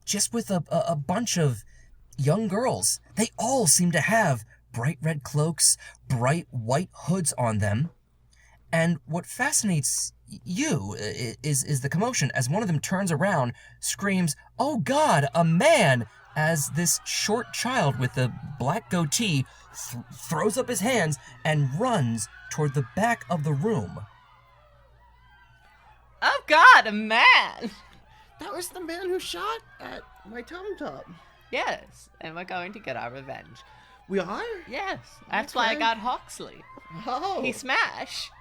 Just with a bunch of young girls. They all seem to have bright red cloaks, bright white hoods on them. And what fascinates you is the commotion as one of them turns around, screams, "Oh God, a man!" as this short child with the black goatee throws up his hands and runs toward the back of the room. Oh God, a man! That was the man who shot at my tabletop. Yes, and we're going to get our revenge. We are? Yes, that's why I got Hawksley. Oh. He smash.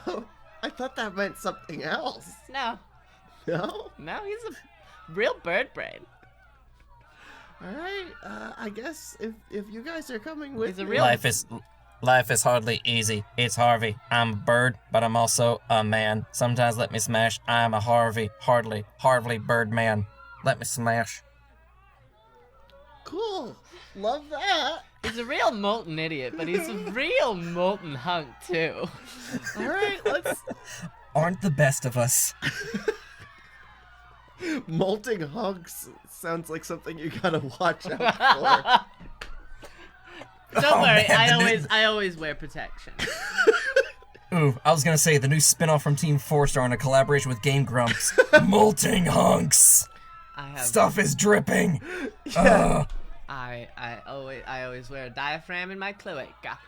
Oh. I thought that meant something else. No, No? he's a real bird brain. All right. I guess if you guys are coming with He's a me. real- Life is hardly easy. It's Harvey. I'm a bird, but I'm also a man. Sometimes let me smash. I'm a Harvey bird man. Let me smash. Cool. Love that. He's a real molten idiot, but he's a real molten hunk too. All right. Let's. Aren't the best of us. Molting hunks sounds like something you gotta watch out for. Don't worry, man, I always wear protection. Ooh, I was gonna say the new spin-off from Team 4 Star in a collaboration with Game Grumps. Molting hunks. Stuff is dripping. I always wear a diaphragm in my cloaca.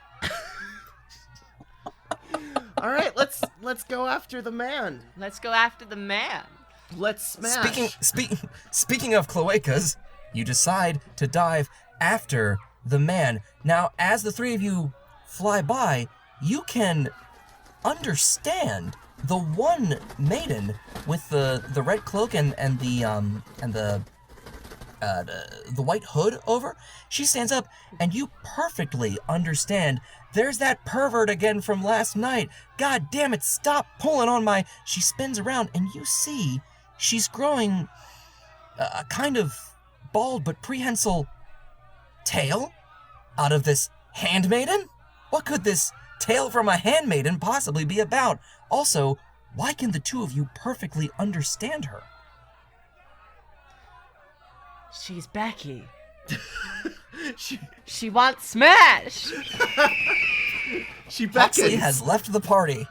All right. Let's go after the man. Let's go after the man. Let's smash. Speaking of cloacas, you decide to dive after the man. Now, as the three of you fly by, you can understand the one maiden with the red cloak and the white hood over. She stands up, and you perfectly understand. There's that pervert again from last night. God damn it! Stop pulling on my. She spins around, and you see she's growing a kind of bald but prehensile tail out of this handmaiden? What could this tale from a handmaiden possibly be about? Also, why can the two of you perfectly understand her? She's Becky. She wants smash. She Huxley beckons. has left the party.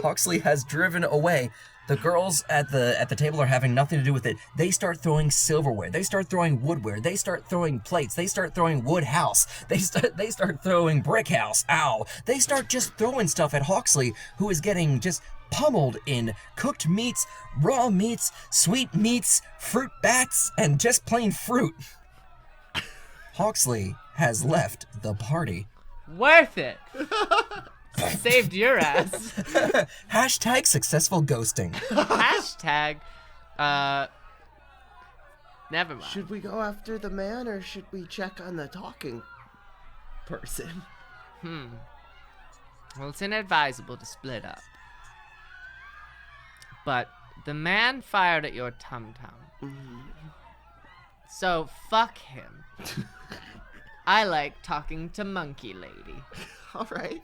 Huxley has driven away. The girls at the table are having nothing to do with it. They start throwing silverware. They start throwing woodware. They start throwing plates. They start throwing wood house. They start throwing brick house. Ow. They start just throwing stuff at Huxley, who is getting just pummeled in cooked meats, raw meats, sweet meats, fruit bats, and just plain fruit. Huxley has left the party. Worth it. Saved your ass. Hashtag successful ghosting. Hashtag, never mind. Should we go after the man or should we check on the talking person? Well, it's inadvisable to split up. But the man fired at your tum-tum. So, fuck him. I like talking to monkey lady. All right.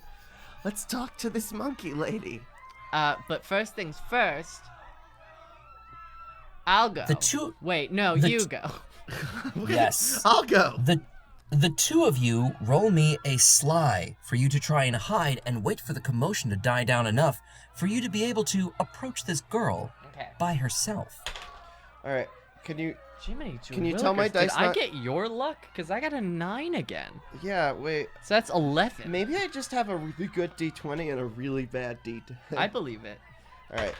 Let's talk to this monkey lady. But first things first, I'll go. The two- Wait, no, the you t- go. Yes. I'll go. The two of you roll me a sly for you to try and hide and wait for the commotion to die down enough for you to be able to approach this girl Okay. by herself. All right. Can you? Jiminy, Can you tell my Willikers, dice Did I not- get your luck? Because I got a 9 again. Yeah. Wait. So that's 11. Maybe I just have a really good D20 and a really bad D10. I believe it. All right.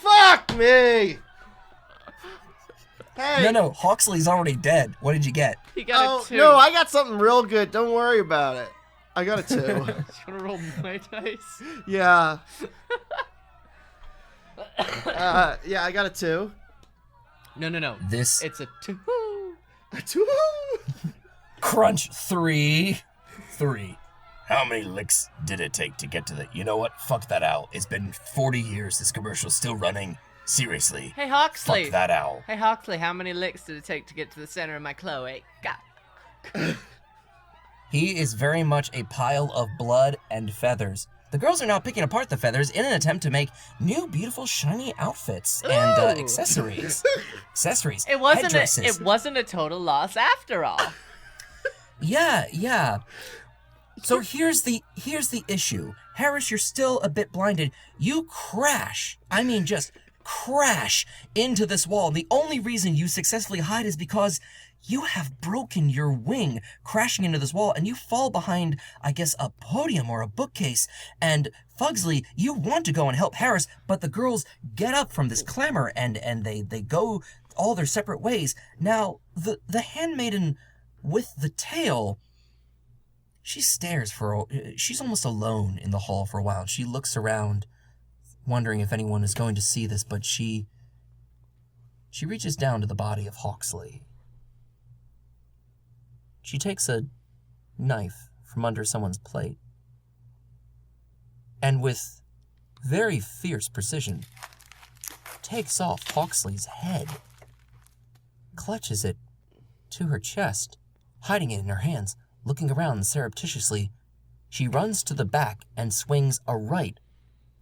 Fuck me! Hey. No, Huxley's already dead. What did you get? He got Oh a 2. no, I got something real good. Don't worry about it. I got a 2. You want to roll my dice? Yeah. Yeah, I got a 2. No. This It's a 2. A 2. crunch 3. How many licks did it take to get to the... You know what? Fuck that owl. It's been 40 years. This commercial's still running. Seriously. Hey, Huxley. Fuck that owl. Hey, Huxley, how many licks did it take to get to the center of my cloaca? He is very much a pile of blood and feathers. The girls are now picking apart the feathers in an attempt to make new, beautiful, shiny outfits and Ooh. accessories. It wasn't headdresses. it wasn't a total loss after all. Yeah. So here's the issue. Harris, you're still a bit blinded. You crash. I mean, just crash into this wall. And the only reason you successfully hide is because you have broken your wing crashing into this wall, and you fall behind, I guess, a podium or a bookcase. And Fugsley, you want to go and help Harris, but the girls get up from this clamor and they go all their separate ways. Now, the handmaiden with the tail, She stares she's almost alone in the hall for a while. She looks around, wondering if anyone is going to see this, but she reaches down to the body of Hawksley. She takes a knife from under someone's plate, and with very fierce precision, takes off Hawksley's head, clutches it to her chest, hiding it in her hands. Looking around surreptitiously, she runs to the back and swings a right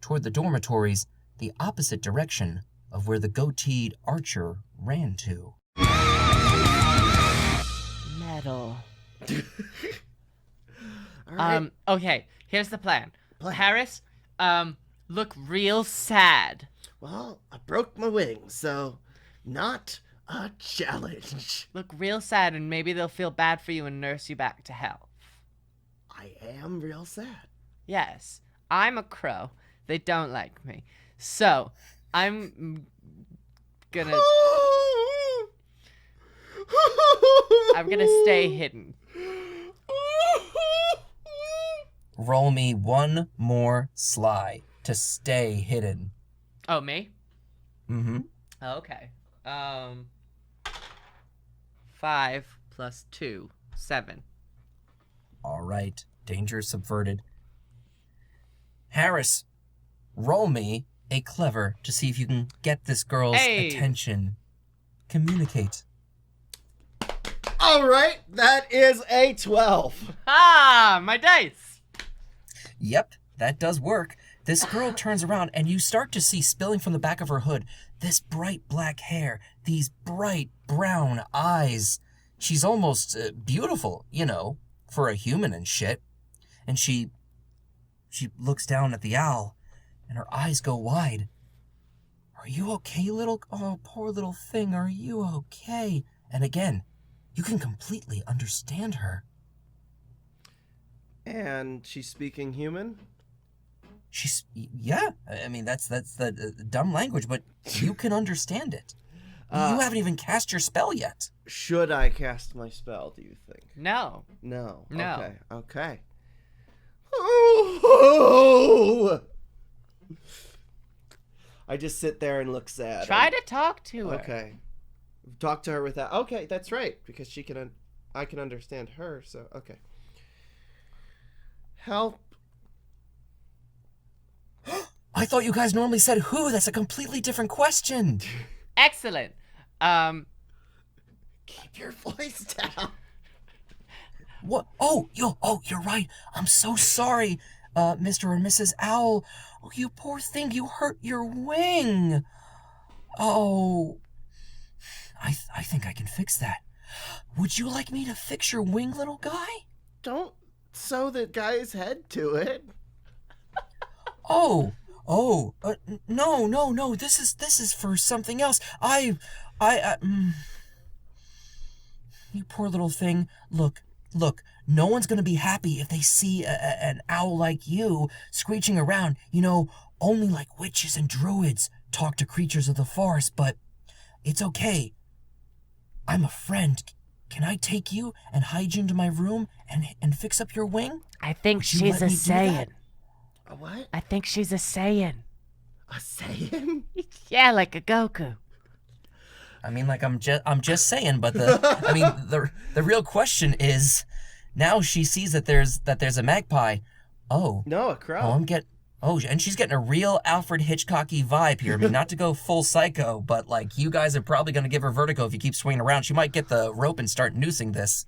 toward the dormitories, the opposite direction of where the goateed archer ran to. Metal. All right. Okay, here's the plan. Harris, look real sad. Well, I broke my wing, so not a challenge. Look real sad, and maybe they'll feel bad for you and nurse you back to health. I am real sad. Yes, I'm a crow. They don't like me. So, I'm gonna stay hidden. Roll me one more sly to stay hidden. Oh, me? Mm-hmm. Okay. 5 + 2, 7. All right. Danger subverted. Harris, roll me a clever to see if you can get this girl's attention. Communicate. All right, that is a 12. Ah, my dice! Yep, that does work. This girl turns around and you start to see spilling from the back of her hood this bright black hair, these bright brown eyes. She's almost beautiful, you know, for a human and shit. And she looks down at the owl and her eyes go wide. Are you okay, oh, poor little thing, are you okay? And again, you can completely understand her. And she's speaking human? Yeah, I mean, that's the dumb language, but you can understand it. You haven't even cast your spell yet. Should I cast my spell, do you think? No. No. No. Okay. Oh! I just sit there and look sad. Try to talk to her. Okay. Talk to her without... Okay, that's right, because she can... I can understand her, so... Okay. Help. I thought you guys normally said who. That's a completely different question. Excellent. Keep your voice down. What? Oh, you're right. I'm so sorry, Mr. or Mrs. Owl. Oh, you poor thing. You hurt your wing. Oh, I think I can fix that. Would you like me to fix your wing, little guy? Don't sew the guy's head to it. No. This is for something else. You poor little thing. Look. No one's gonna be happy if they see an owl like you screeching around. You know, only like witches and druids talk to creatures of the forest. But it's okay. I'm a friend. Can I take you and hide you into my room and fix up your wing? I think Would you she's let a me do that? Saiyan. A what? I think she's a Saiyan. A Saiyan? Yeah, like a Goku. I mean, like I'm just saying, but the real question is, now she sees that there's a magpie. Oh, No, a crow. And she's getting a real Alfred Hitchcocky vibe here. I mean, not to go full psycho, but like you guys are probably gonna give her vertigo if you keep swinging around. She might get the rope and start noosing this.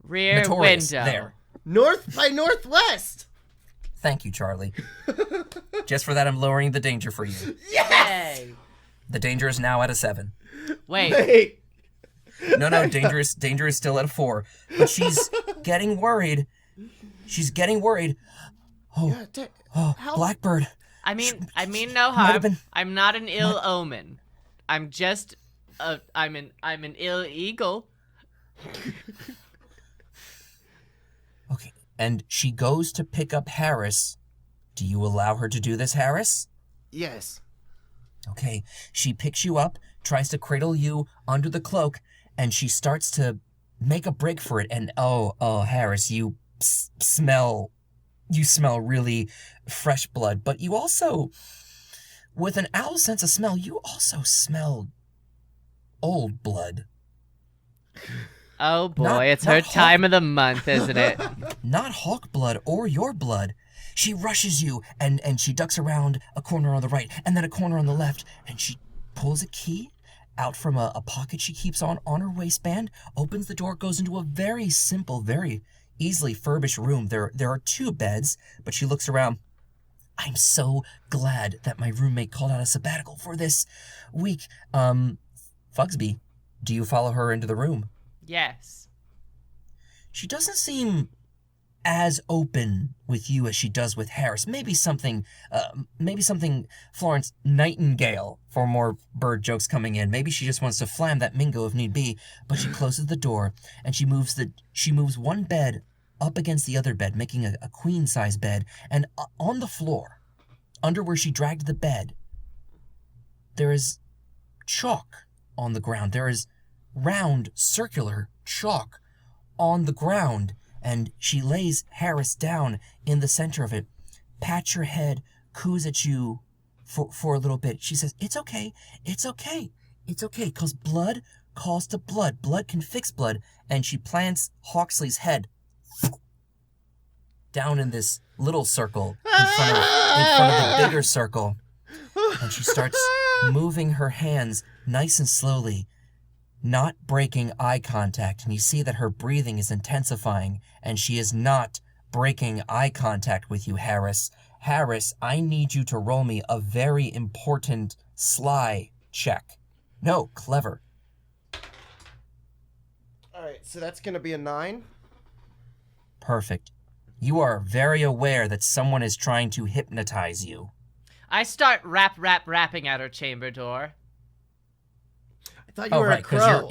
Rear Notorious. window. There. North by northwest. Thank you, Charlie. Just for that, I'm lowering the danger for you. Yay. The danger is now at a 7. Wait. Hey. No, danger is still at a 4. But she's getting worried. Oh, Help. Blackbird. I mean no Might harm. have been- I'm not an ill omen. I'm just I'm an ill eagle. Okay, and she goes to pick up Harris. Do you allow her to do this, Harris? Yes. Okay, she picks you up, tries to cradle you under the cloak, and she starts to make a break for it. And oh, Harris, you smell really fresh blood. But you also, with an owl sense of smell, you also smell old blood. Oh boy, Not- it's not her hawk- time of the month, isn't it? Not hawk blood or your blood. She rushes you and she ducks around a corner on the right and then a corner on the left, and she pulls a key out from a pocket she keeps on her waistband, opens the door, goes into a very simple, very easily furbished room. There are 2 beds, but she looks around. I'm so glad that my roommate called out a sabbatical for this week. Fugsby, do you follow her into the room? Yes. She doesn't seem as open with you as she does with Harris. Maybe something Florence Nightingale for more bird jokes coming in. Maybe she just wants to flam that Mingo if need be. But she closes the door and she moves one bed up against the other bed, making a queen size bed. And on the floor, under where she dragged the bed, there is chalk on the ground. There is round, circular chalk on the ground. And she lays Harris down in the center of it, pats your head, coos at you for a little bit. She says, it's okay, because blood calls to blood. Blood can fix blood. And she plants Hawksley's head down in this little circle in front of the bigger circle. And she starts moving her hands nice and slowly, not breaking eye contact, and you see that her breathing is intensifying, and she is not breaking eye contact with you, Harris. Harris, I need you to roll me a very important sly check. No, clever. Alright, so that's gonna be a 9. Perfect. You are very aware that someone is trying to hypnotize you. I start rapping at her chamber door. I thought you were a crow.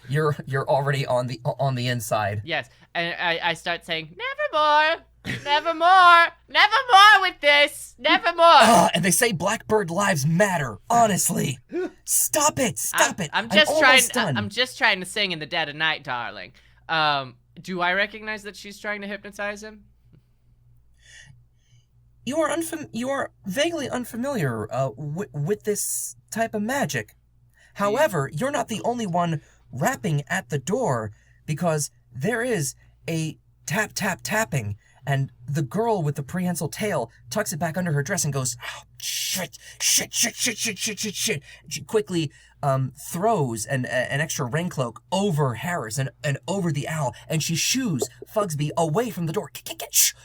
You're already on the inside. Yes, and I start saying, never more with this, never more. And they say Blackbird lives matter. Honestly, stop it. I'm just trying to sing in the dead of night, darling. Do I recognize that she's trying to hypnotize him? You are vaguely unfamiliar with this type of magic. However, you're not the only one rapping at the door, because there is a tapping, and the girl with the prehensile tail tucks it back under her dress and goes, oh, shit. She quickly throws an extra rain cloak over Harris and over the owl, and she shoos Fugsby away from the door.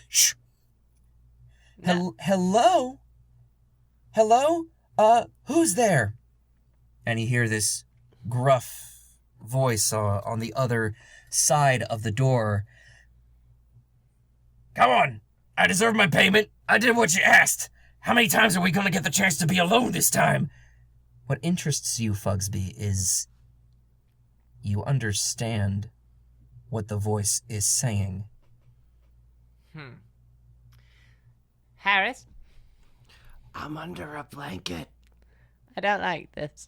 Shh. Hello? Who's there? And you hear this gruff voice on the other side of the door. Come on, I deserve my payment. I did what you asked. How many times are we going to get the chance to be alone this time? What interests you, Fugsby, is you understand what the voice is saying. Harris? I'm under a blanket. I don't like this.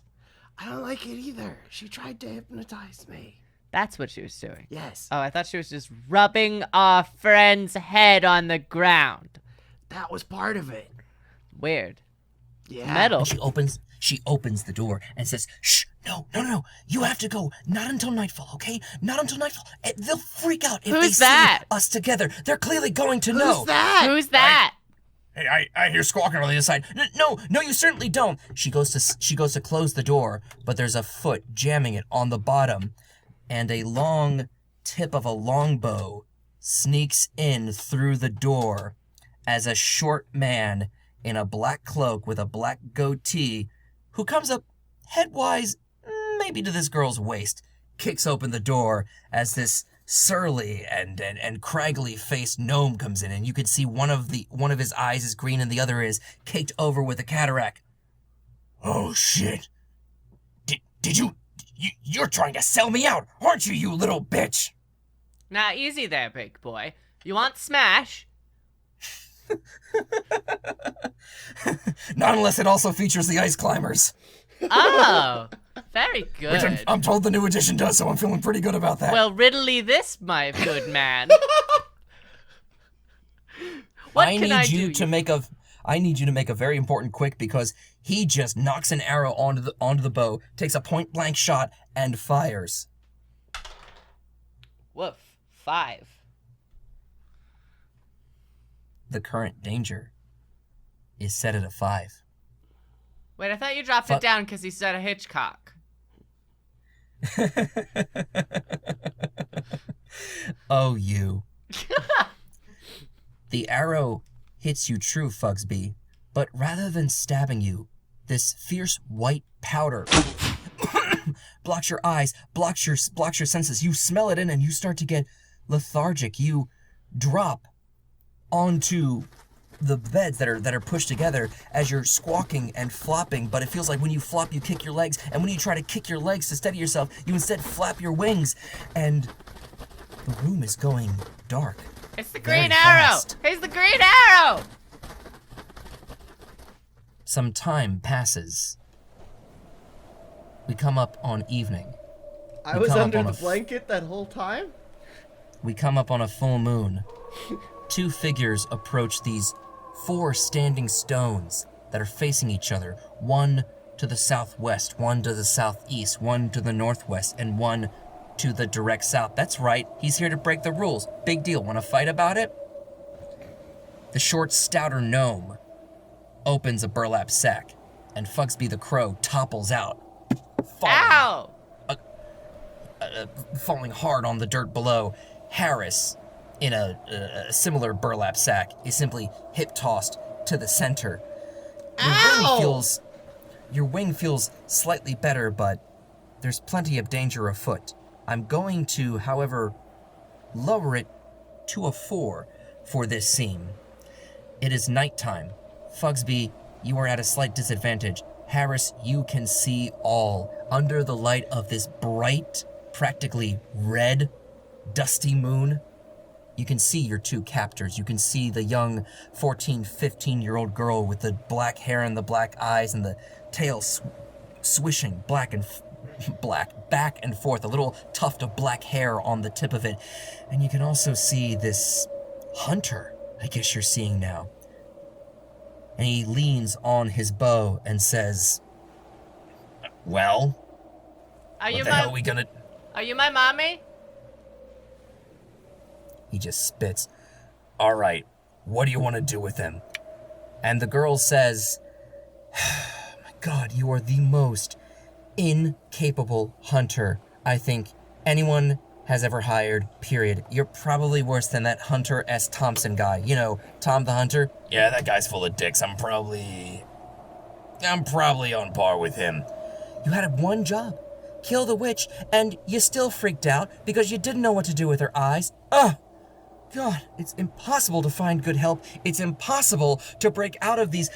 I don't like it either. She tried to hypnotize me. That's what she was doing. Yes. Oh, I thought she was just rubbing our friend's head on the ground. That was part of it. Weird. Yeah. Metal. And she opens the door and says, shh, no. You have to go. Not until nightfall, okay? Not until nightfall. They'll freak out if they see us together. They're clearly going to know. Who's that? Hey, I hear squawking on the other side. No, you certainly don't. She goes to close the door, but there's a foot jamming it on the bottom, and a long tip of a longbow sneaks in through the door as a short man in a black cloak with a black goatee, who comes up headwise, maybe to this girl's waist, kicks open the door as this surly and craggly-faced gnome comes in, and you can see one of his eyes is green and the other is caked over with a cataract. Oh shit! You're trying to sell me out, aren't you, you little bitch? Now, easy there, big boy. You want smash? Not unless it also features the ice climbers. Oh, Very good. Which I'm told the new edition does, so I'm feeling pretty good about that. Well, riddly this, my good man. I need you to make a very important quick, because he just knocks an arrow onto the bow, takes a point blank shot, and fires. Woof. 5. The current danger is set at a 5. Wait, I thought you dropped it down because he said a Hitchcock. Oh, you. The arrow hits you true, Fugsby, but rather than stabbing you, this fierce white powder blocks your eyes, blocks your senses. You smell it in and you start to get lethargic. You drop onto the beds that are pushed together as you're squawking and flopping, but it feels like when you flop, you kick your legs, and when you try to kick your legs to steady yourself, you instead flap your wings, and the room is going dark. It's the green arrow! He's the green arrow! Some time passes. We come up on evening. I was under the blanket that whole time? We come up on a full moon. 2 figures approach these 4 standing stones that are facing each other. One to the southwest, one to the southeast, one to the northwest, and one to the direct south. That's right, he's here to break the rules. Big deal, wanna fight about it? The short, stouter gnome opens a burlap sack, and Fugsby the crow topples out. Ow! Falling hard on the dirt below. Harris, in a similar burlap sack, is simply hip-tossed to the center. Your wing feels slightly better, but there's plenty of danger afoot. I'm going to, however, lower it to a 4 for this scene. It is nighttime. Fugsby, you are at a slight disadvantage. Harris, you can see all under the light of this bright, practically red, dusty moon. You can see your 2 captors. You can see the young 14, 15-year-old girl with the black hair and the black eyes and the tail swishing back and forth, a little tuft of black hair on the tip of it. And you can also see this hunter, I guess you're seeing now. And he leans on his bow and says, well, what the hell are we gonna... Are you my mommy? He just spits. All right, what do you want to do with him? And the girl says, oh my God, you are the most incapable hunter I think anyone has ever hired, period. You're probably worse than that Hunter S. Thompson guy. You know, Tom the Hunter? Yeah, that guy's full of dicks. I'm probably on par with him. You had one job. Kill the witch, and you still freaked out because you didn't know what to do with her eyes. Ugh! God, it's impossible to find good help. It's impossible to break out of this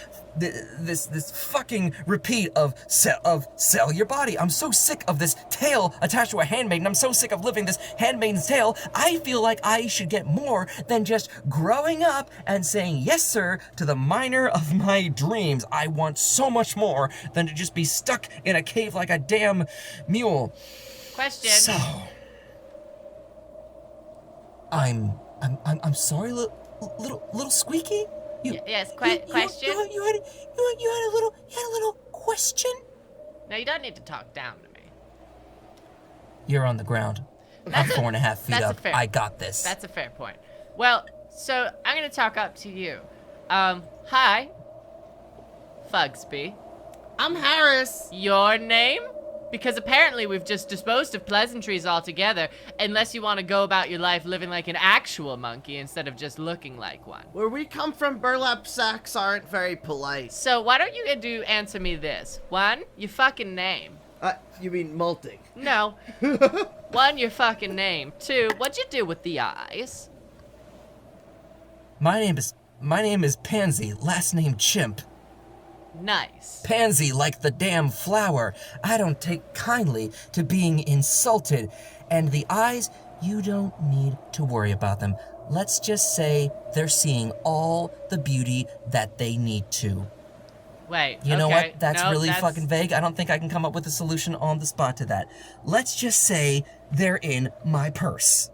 fucking repeat of sell your body. I'm so sick of this tale attached to a handmaiden. I'm so sick of living this handmaiden's tale. I feel like I should get more than just growing up and saying yes, sir, to the minor of my dreams. I want so much more than to just be stuck in a cave like a damn mule. Question. So, I'm sorry, little squeaky. Yes. Question. You had a little question. No, you don't need to talk down to me. You're on the ground. I'm 4.5 feet up. I got this. That's a fair point. Well, so I'm gonna talk up to you. Hi, Fugsby. I'm Harris. Your name? Because apparently we've just disposed of pleasantries altogether, unless you want to go about your life living like an actual monkey instead of just looking like one. Where we come from, burlap sacks aren't very polite. So why don't you answer me this? 1, your fucking name. You mean molting? No. 1, your fucking name. 2, what'd you do with the eyes? My name is Pansy, last name Chimp. Nice. Pansy like the damn flower. I don't take kindly to being insulted. And the eyes, you don't need to worry about them. Let's just say they're seeing all the beauty that they need to. Wait. You know okay. what? That's No, really fucking vague. I don't think I can come up with a solution on the spot to that. Let's just say they're in my purse.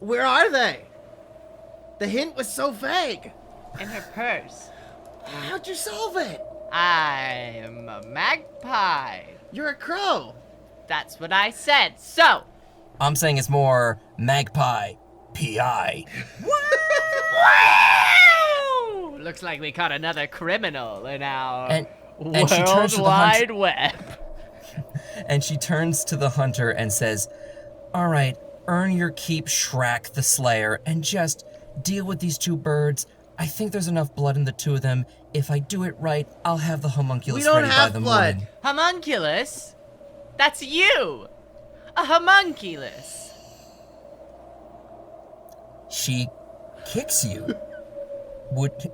Where are they? The hint was so vague. in her purse. How'd you solve it? I am a magpie. You're a crow. That's what I said. So, I'm saying it's more magpie, P.I. Woo! Looks like we caught another criminal in our And World she turns to the Wide Web. And she turns to the hunter and says, "All right, earn your keep, Shrek the Slayer, and just deal with these two birds. I think there's enough blood in the two of them. If I do it right, I'll have the homunculus We don't ready have by the blood. morning." Homunculus? That's you! A homunculus. She kicks you.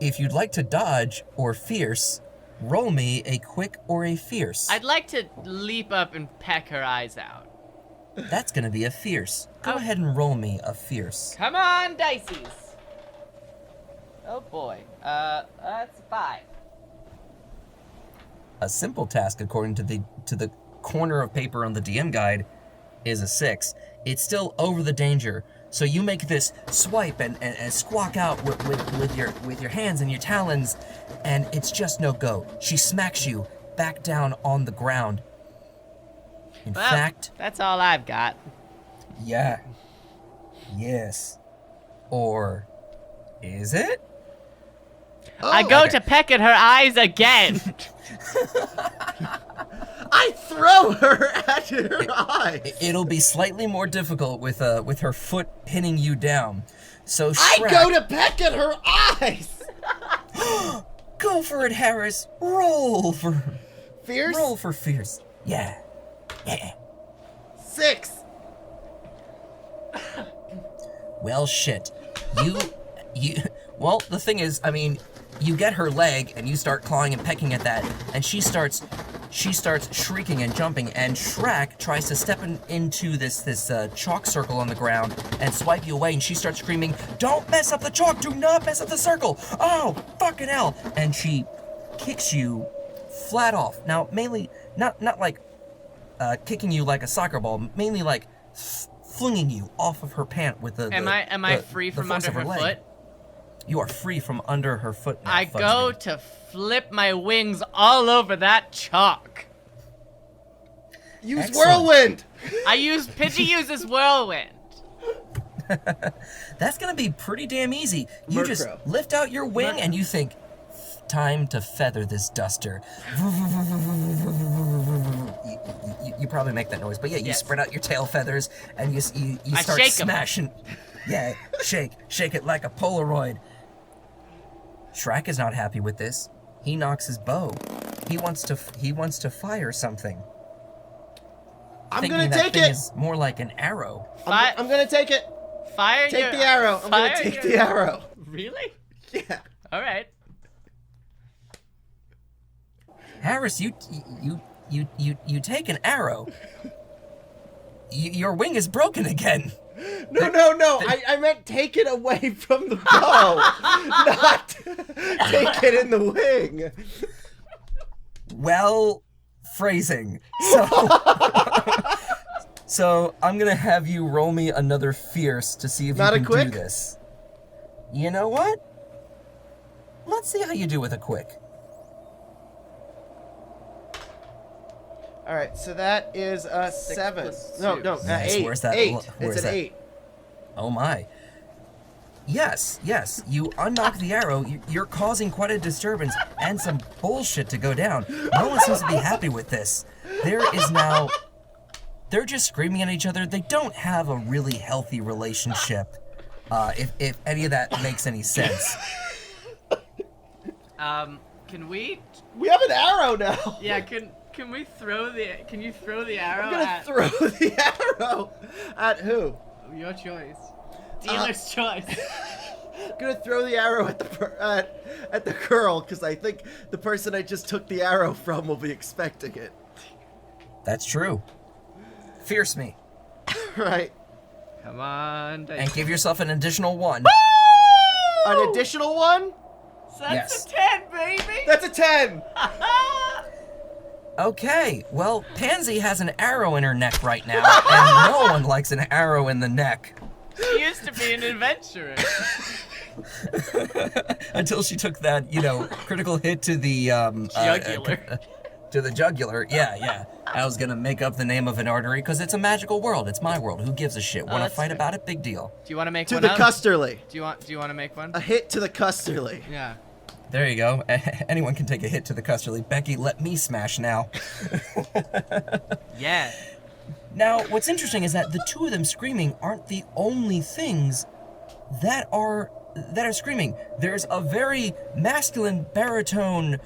If you'd like to dodge or fierce, roll me a quick or a fierce. I'd like to leap up and peck her eyes out. That's gonna be a fierce. Go Oh. ahead and roll me a fierce. Come on, Dices. Oh boy. That's 5. A simple task, according to the corner of paper on the DM guide, is a 6. It's still over the danger, so you make this swipe and squawk out with your hands and your talons, and it's just no go. She smacks you back down on the ground. In Well, fact, that's all I've got. yeah, yes, or is it? I go okay. to peck at her eyes again. I throw her at her eye. It'll be slightly more difficult with her foot pinning you down. So I Shrek, go to peck at her eyes. go for it, Harris. Roll for Fierce? Yeah. 6. Well, shit. You. Well, the thing is, I mean, you get her leg and you start clawing and pecking at that, and she starts shrieking and jumping, and Shrek tries to step into this chalk circle on the ground and swipe you away, and she starts screaming, "Don't mess up the chalk! Do not mess up the circle! Oh, fucking hell!" And she kicks you flat off. Now, mainly not like kicking you like a soccer ball, mainly like flinging you off of her pant with the. Am I free the from force under of her leg. foot? You are free from under her foot now. I Fudge go me. to flip my wings all over that chalk. Use Excellent. whirlwind. Pidgey uses whirlwind. That's gonna be pretty damn easy. You Murkrow. just lift out your wing and you think, time to feather this duster. You probably make that noise, but yeah, you Yes. spread out your tail feathers and you I start shake 'em. smashing. Yeah, shake it like a Polaroid. Shrek is not happy with this. He knocks his bow. He wants to fire something. I'm Thinking gonna that take thing it. is more like an arrow. I'm gonna take it. Fire Take your- the arrow. I'm gonna fire take your- the arrow. Really? Yeah. All right. Harris, you take an arrow. Your wing is broken again. No. I meant take it away from the bow, not take it in the wing. Well, phrasing. So I'm gonna have you roll me another fierce to see if Not a you can quick? do this. You know what? Let's see how you do with a quick. All right, so that is a 7. plus No, 2. Nice. 8. Where's that? 8. Where's It's an that? 8. Oh my. Yes. You unknock the arrow. You're causing quite a disturbance and some bullshit to go down. No one seems to be happy with this. They're just screaming at each other. They don't have a really healthy relationship. If any of that makes any sense. Can we? We have an arrow now. Yeah. Can we throw the? Can you throw the arrow I'm gonna at throw the arrow at who? your choice? Dealer's choice. I'm gonna throw the arrow at the girl because I think the person I just took the arrow from will be expecting it. That's true. Fierce me. Right. Come on, And give yourself an additional 1. An additional one? Yes. a 10, baby. That's a 10. Okay, well, Pansy has an arrow in her neck right now, and no one likes an arrow in the neck. She used to be an adventurer. Until she took that, critical hit to the Jugular. To the jugular. Yeah. I was gonna make up the name of an artery because it's a magical world. It's my world. Who gives a shit? Want to that's fight fair. about it? Big deal. Do you want to make To one the up? Custerly. Do you want to make one? A hit to the Custerly. Yeah. There you go. Anyone can take a hit to the Custerly. Becky, let me smash now. Yeah. Now, what's interesting is that the two of them screaming aren't the only things that are screaming. There's a very masculine baritone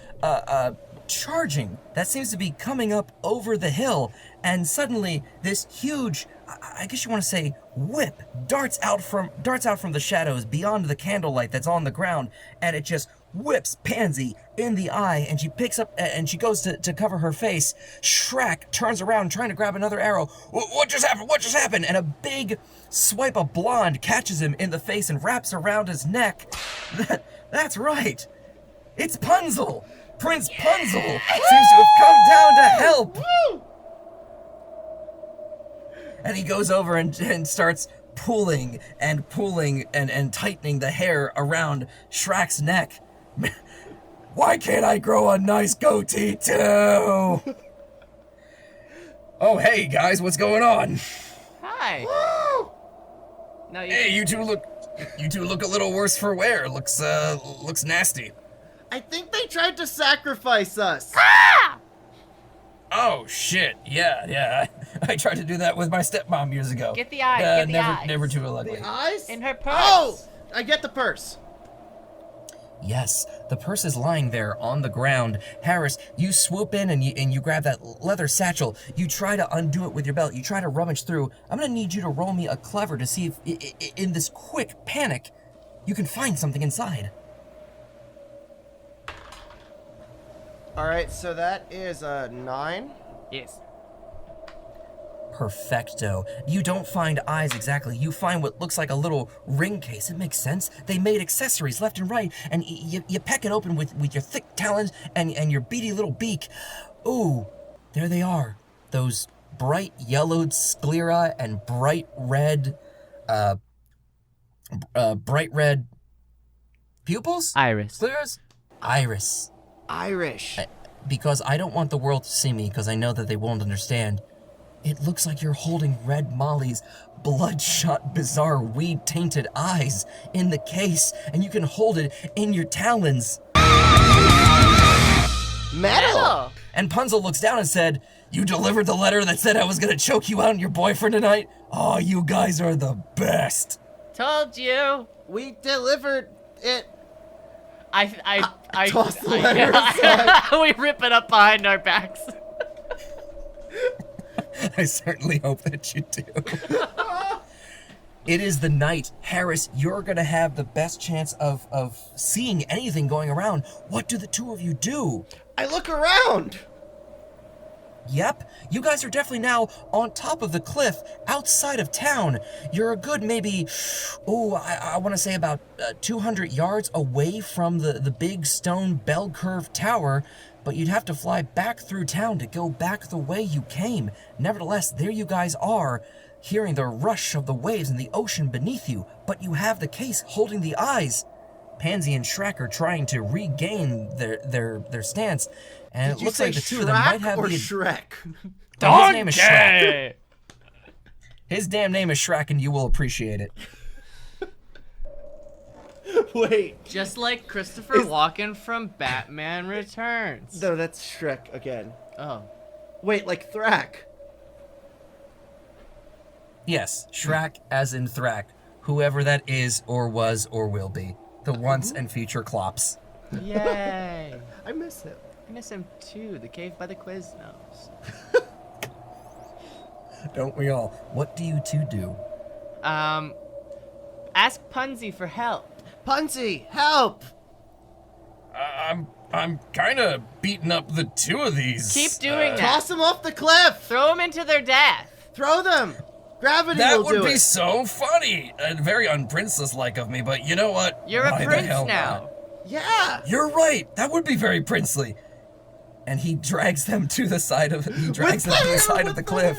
charging that seems to be coming up over the hill, and suddenly this huge, I guess you want to say, whip darts out from the shadows beyond the candlelight that's on the ground, and it just whips Pansy in the eye, and she picks up and she goes to cover her face. Shrek turns around trying to grab another arrow. What just happened? And a big swipe of blonde catches him in the face and wraps around his neck. That's right. It's Punzel. Prince Punzel seems to have come down to help. And he goes over and starts pulling and tightening the hair around Shrek's neck. Why can't I grow a nice goatee too? Oh, hey guys, what's going on? Hi. No, Hey, you two look a little worse for wear. Looks nasty. I think they tried to sacrifice us. Oh shit! Yeah. I tried to do that with my stepmom years ago. Get the eyes, get the never, eyes. Never too ugly. The eyes? in her purse. Oh! I get the purse. Yes, the purse is lying there on the ground. Harris, you swoop in and you grab that leather satchel. You try to undo it with your belt. You try to rummage through. I'm gonna need you to roll me a clever to see if, in this quick panic, you can find something inside. Alright, so that is a 9. Yes. Perfecto. You don't find eyes exactly. You find what looks like a little ring case. It makes sense. They made accessories left and right, and you peck it open with your thick talons and your beady little beak. Ooh, there they are. Those bright yellowed sclera and bright red pupils? Iris. Scleras? Iris. Irish. Because I don't want the world to see me, because I know that they won't understand. It looks like you're holding Red Molly's bloodshot, bizarre, weed-tainted eyes in the case, and you can hold it in your talons. Metal! And Punzel looks down and said, "You delivered the letter that said I was gonna choke you out and your boyfriend tonight? Oh, you guys are the best." Told you. We delivered it. I tossed the letter aside. We rip it up behind our backs. I certainly hope that you do. It is the night. Harris, you're gonna have the best chance of seeing anything going around. What do the two of you do? I look around. Yep, you guys are definitely now on top of the cliff outside of town. You're a good maybe, I want to say about 200 yards away from the big stone bell curve tower, but you'd have to fly back through town to go back the way you came. Nevertheless, there you guys are, hearing the rush of the waves and the ocean beneath you, but you have the case holding the eyes. Pansy and Shrek are trying to regain their stance, and Did it looks like the two Shrek of them might have or the... Shrek? Oh, his name is Shrek. His damn name is Shrek, and you will appreciate it. Wait. Just like Christopher Walken from Batman Returns. No, that's Shrek again. Oh. Wait, like Thrak. Yes, Shrek as in Thrak, whoever that is or was or will be. The once and future Clops. Yay. I miss him. I miss him too. The cave by the Quiznos. Don't we all? What do you two do? Ask Punzy for help. Punsy, help! I'm kind of beating up the two of these. Keep doing that. Toss them off the cliff! Throw them into their death. Throw them! Gravity That will would do be it. so funny. Very unprincess-like of me, but you know what? You're Why a the prince hell now. Yeah. You're right. That would be very princely. And he drags them to the side of the cliff.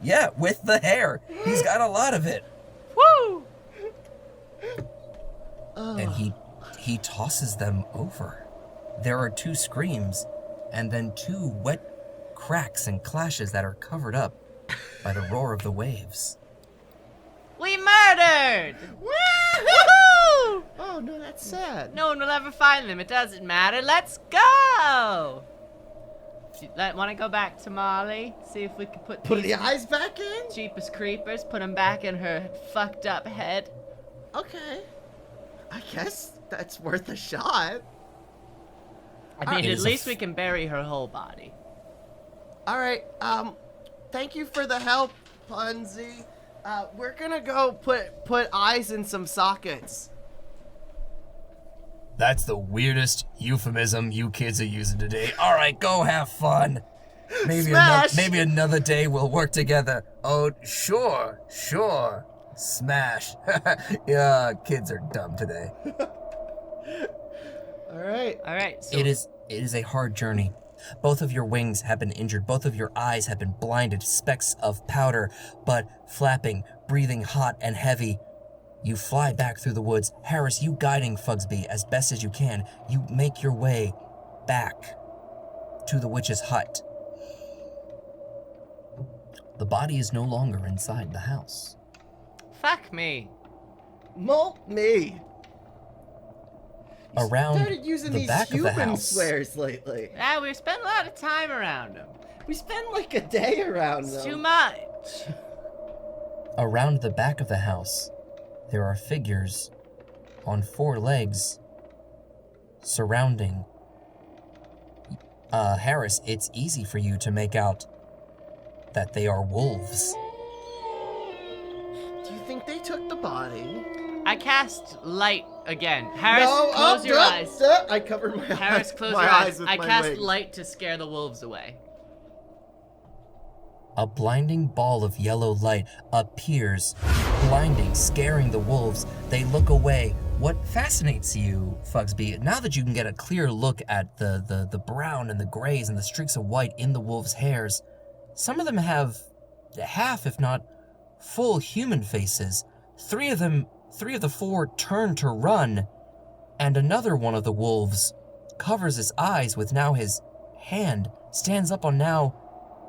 Yeah, with the hair. He's got a lot of it. Woo! And he tosses them over. There are 2 screams, and then 2 wet cracks and clashes that are covered up by the roar of the waves. We murdered! Woo-hoo! Oh, no, that's sad. No one will ever find them. It doesn't matter. Let's go! Want to go back to Molly? See if we can put Put these the eyes back in? cheapest creepers, put them back in her fucked up head. Okay. I guess that's worth a shot. I mean, It at is a least we can bury her whole body. All right. Thank you for the help, Punzi. We're gonna go put eyes in some sockets. That's the weirdest euphemism you kids are using today. All right, go have fun. Smash! Maybe another day we'll work together. Oh, sure. Smash. Yeah, kids are dumb today. All right. All right. So It is a hard journey. Both of your wings have been injured. Both of your eyes have been blinded. Specks of powder, but flapping, breathing hot and heavy. You fly back through the woods. Harris, you guiding Fugsby as best as you can. You make your way back to the witch's hut. The body is no longer inside the house. fuck me. Molt me. Around Started using the these back of the human house. swears lately. Yeah, we spent a lot of time around them. We spend like a day around It's them. too much. Around the back of the house, there are figures on 4 legs surrounding. Harris, it's easy for you to make out that they are wolves. Do you think they took the body? I cast light again. Harris, No, close your eyes. I covered my Harris, eyes. close my your eyes. with I my cast wings. light to scare the wolves away. A blinding ball of yellow light appears, blinding, scaring the wolves. They look away. What fascinates you, Fugsby, now that you can get a clear look at the brown and the grays and the streaks of white in the wolves' hairs, some of them have half, if not full human faces. 3 of the 4 turn to run, and another one of the wolves covers his eyes with now his hand, stands up on now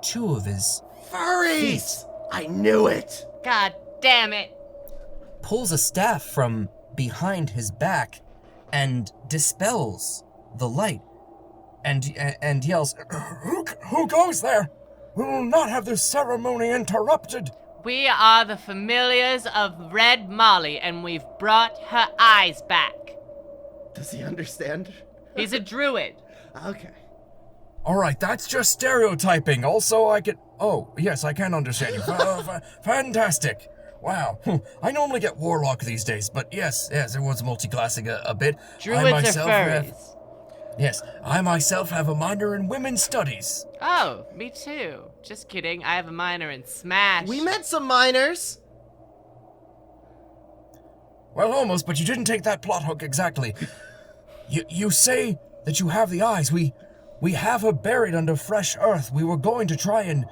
2 of his Furries! I knew it! God damn it. pulls a staff from behind his back and dispels the light and yells, Who goes there? We will not have this ceremony interrupted. We are the familiars of Red Molly, and we've brought her eyes back. Does he understand? He's a druid. Okay. All right, that's just stereotyping. Also, I can... Oh, yes, I can understand you. Fantastic. Wow. I normally get warlock these days, but yes, it was multi-classing a bit. Druids are furries. Yes, I myself have a minor in women's studies. Oh, me too. Just kidding. I have a minor in Smash. We met some miners. Well, almost, but you didn't take that plot hook exactly. You say that you have the eyes. We have her buried under fresh earth. We were going to try and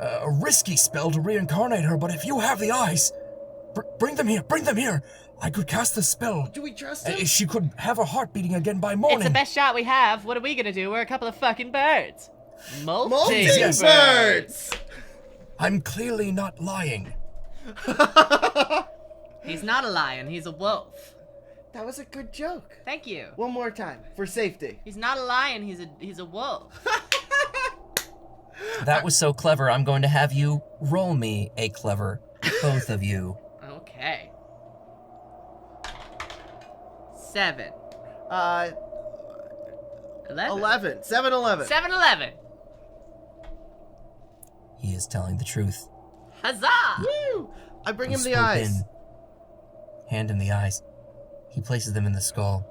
a risky spell to reincarnate her, but if you have the eyes, bring them here. Bring them here. I could cast the spell. Do we trust him? She could have her heart beating again by It's morning. the best shot we have. What are we gonna do? We're a couple of fucking birds. Multi-birds! Multi-birds. I'm clearly not lying. He's not a lion. He's a wolf. That was a good joke. Thank you. One more time, for safety. He's not a lion. He's a wolf. That was so clever. I'm going to have you roll me a clever, both of you. Okay. 7. 11. 11. 7-11. 7-11. He is telling the truth. Huzzah! Woo! I bring You him the swoop eyes. in, hand in the eyes. He places them in the skull.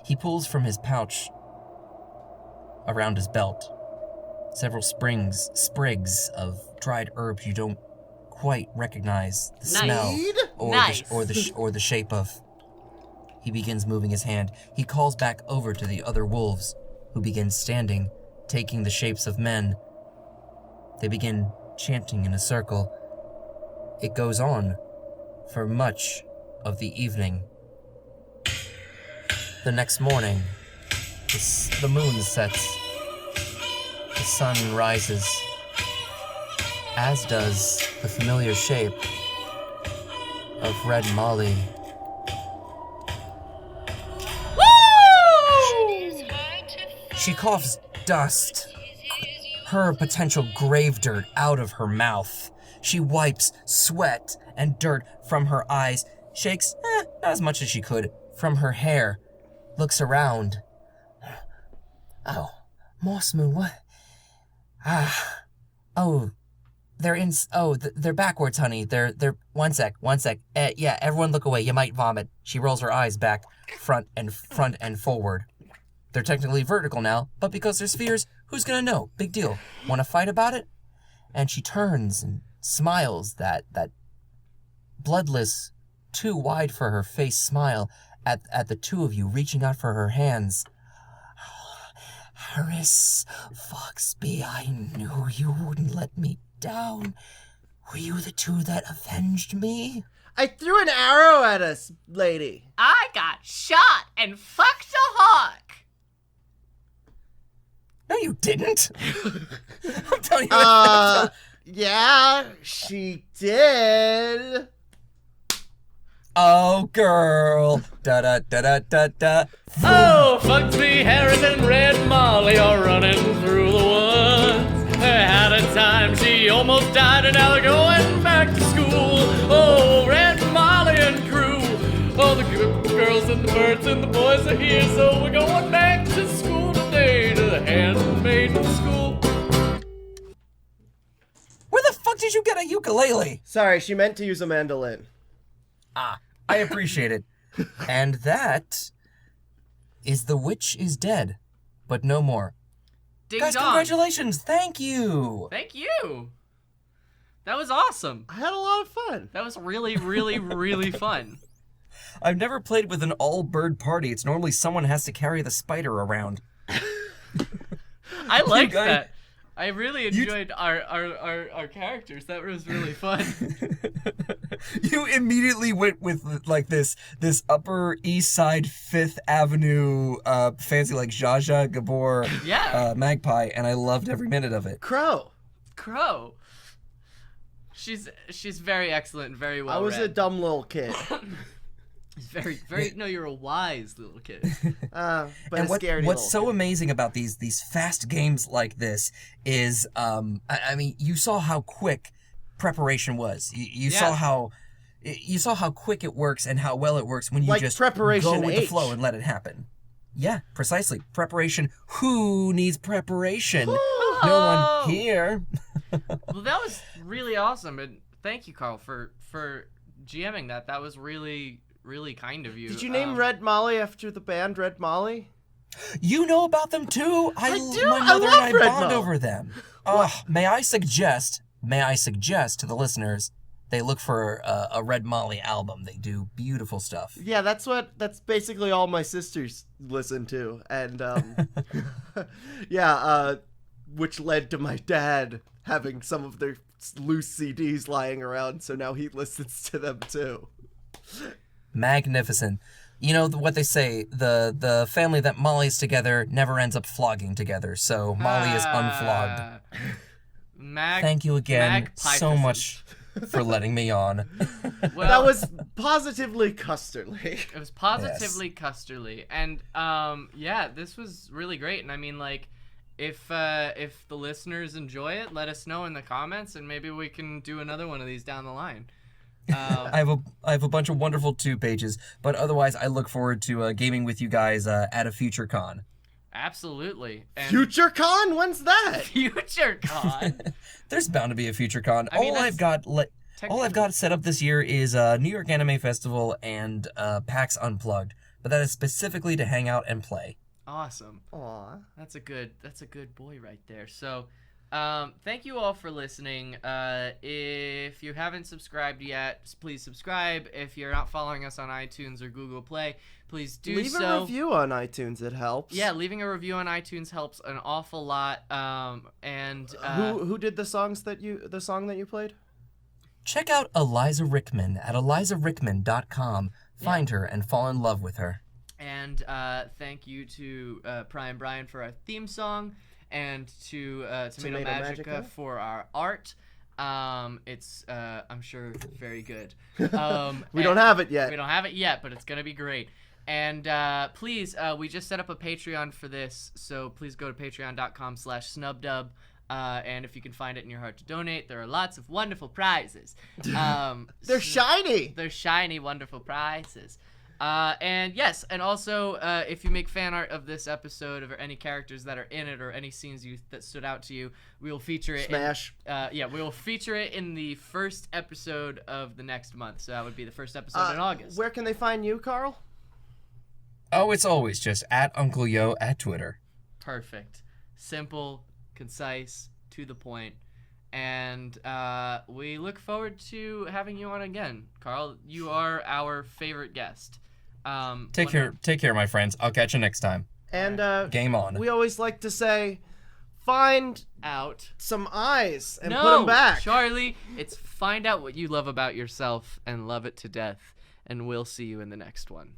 He pulls from his pouch around his belt several sprigs of dried herbs you don't quite recognize the Nice. smell Weed? or Nice. or the shape of. He begins moving his hand. He calls back over to the other wolves, who begin standing, taking the shapes of men. They begin chanting in a circle. It goes on for much of the evening. The next morning, the moon sets. The sun rises, as does the familiar shape of Red Molly. She coughs dust, her potential grave dirt out of her mouth. She wipes sweat and dirt from her eyes, shakes, not as much as she could, from her hair, looks around. Oh, Moss Moon, what? They're backwards, honey. They're, one sec. Yeah, everyone look away, you might vomit. She rolls her eyes back, front and forward. They're technically vertical now, but because they're spheres, who's gonna know? Big deal. Wanna fight about it? And she turns and smiles that bloodless, too wide for her face smile at the two of you reaching out for her hands. Harris, Foxby, I knew you wouldn't let me down. Were you the two that avenged me? I threw an arrow at us, lady. I got shot and fucked a hawk. No, you didn't. I'm telling you. Yeah, she did. Oh, girl. Da da da da da da. Oh, Foxby, Harris, and Red Molly are running through the woods. They had a time, she almost died, and now they're going back to school. Oh, Red Molly and crew. Oh, the girls and the birds and the boys are here, so we're going back to school today, to the handmaiden school. Where the fuck did you get a ukulele? Sorry, she meant to use a mandolin. I appreciate it. And that is The Witch is Dead, but no more. Ding Guys, dong. congratulations. Thank you. Thank you. That was awesome. I had a lot of fun. That was really, really, really fun. I've never played with an all-bird party. It's normally someone has to carry the spider around. I liked guys- that. I really enjoyed our characters. That was really fun. You immediately went with like this Upper East Side 5th Avenue fancy like Zsa Zsa Gabor magpie, and I loved every minute of it. Crow. She's very excellent and very well I was read. a dumb little kid. Very no, you're a wise little kid. But And a scaredy what's little so amazing about these fast games like this is, I mean, you saw how quick preparation was. You saw how quick it works and how well it works when you Like just preparation go with the H. flow and let it happen. Yeah, precisely. Preparation. Who needs preparation? No one here. Well, that was really awesome, and thank you, Karl, for GMing that. That was really, really kind of you. Did you name Red Molly after the band Red Molly? You know about them too. I do. My I mother love and I Red bond Mo. over them. May I suggest to the listeners, they look for a Red Molly album. They do beautiful stuff. Yeah, that's basically all my sisters listen to, and which led to my dad having some of their loose CDs lying around, so now he listens to them too. Magnificent. You know what they say, the family that mollies together never ends up flogging together, so Molly is unflogged. Thank you again so much for letting me on. Well, That was positively Custerly. it was positively Custerly, and this was really great. And I mean, like, if the listeners enjoy it, let us know in the comments, and maybe we can do another one of these down the line. I have a bunch of wonderful 2 pages, but otherwise I look forward to gaming with you guys at a future con. Absolutely. And Future Con? When's that? Future Con. There's bound to be a future con. I mean, all I've got set up this year is New York Anime Festival and PAX Unplugged, but that is specifically to hang out and play. Awesome. Aw. That's a good boy right there. So, Thank you all for listening. If you haven't subscribed yet, please subscribe. If you're not following us on iTunes or Google Play, please do Leave so. a review on iTunes. It helps. Yeah, leaving a review on iTunes helps an awful lot. Who did the song that you played? Check out Eliza Rickman at elizarickman.com. Find her and fall in love with her. And thank you to Pryin Brian for our theme song, and to Tomato Magica for our art. It's I'm sure very good. We don't have it yet. We don't have it yet, but it's gonna be great. And please, we just set up a Patreon for this, so please go to patreon.com/SnubDub. And if you can find it in your heart to donate, there are lots of wonderful prizes. They're shiny. They're shiny, wonderful prizes. And yes, and also if you make fan art of this episode or any characters that are in it or any scenes that stood out to you, we will feature it. Smash. We will feature it in the first episode of the next month. So that would be the first episode in August. Where can they find you, Karl? Oh, it's always just at Uncle Yo at Twitter. Perfect. Simple, concise, to the point. And we look forward to having you on again. Karl, you are our favorite guest. Take care, my friends. I'll catch you next time. And Game on. We always like to say, find out some eyes and no, put them back. Charley, it's find out what you love about yourself and love it to death. And we'll see you in the next one.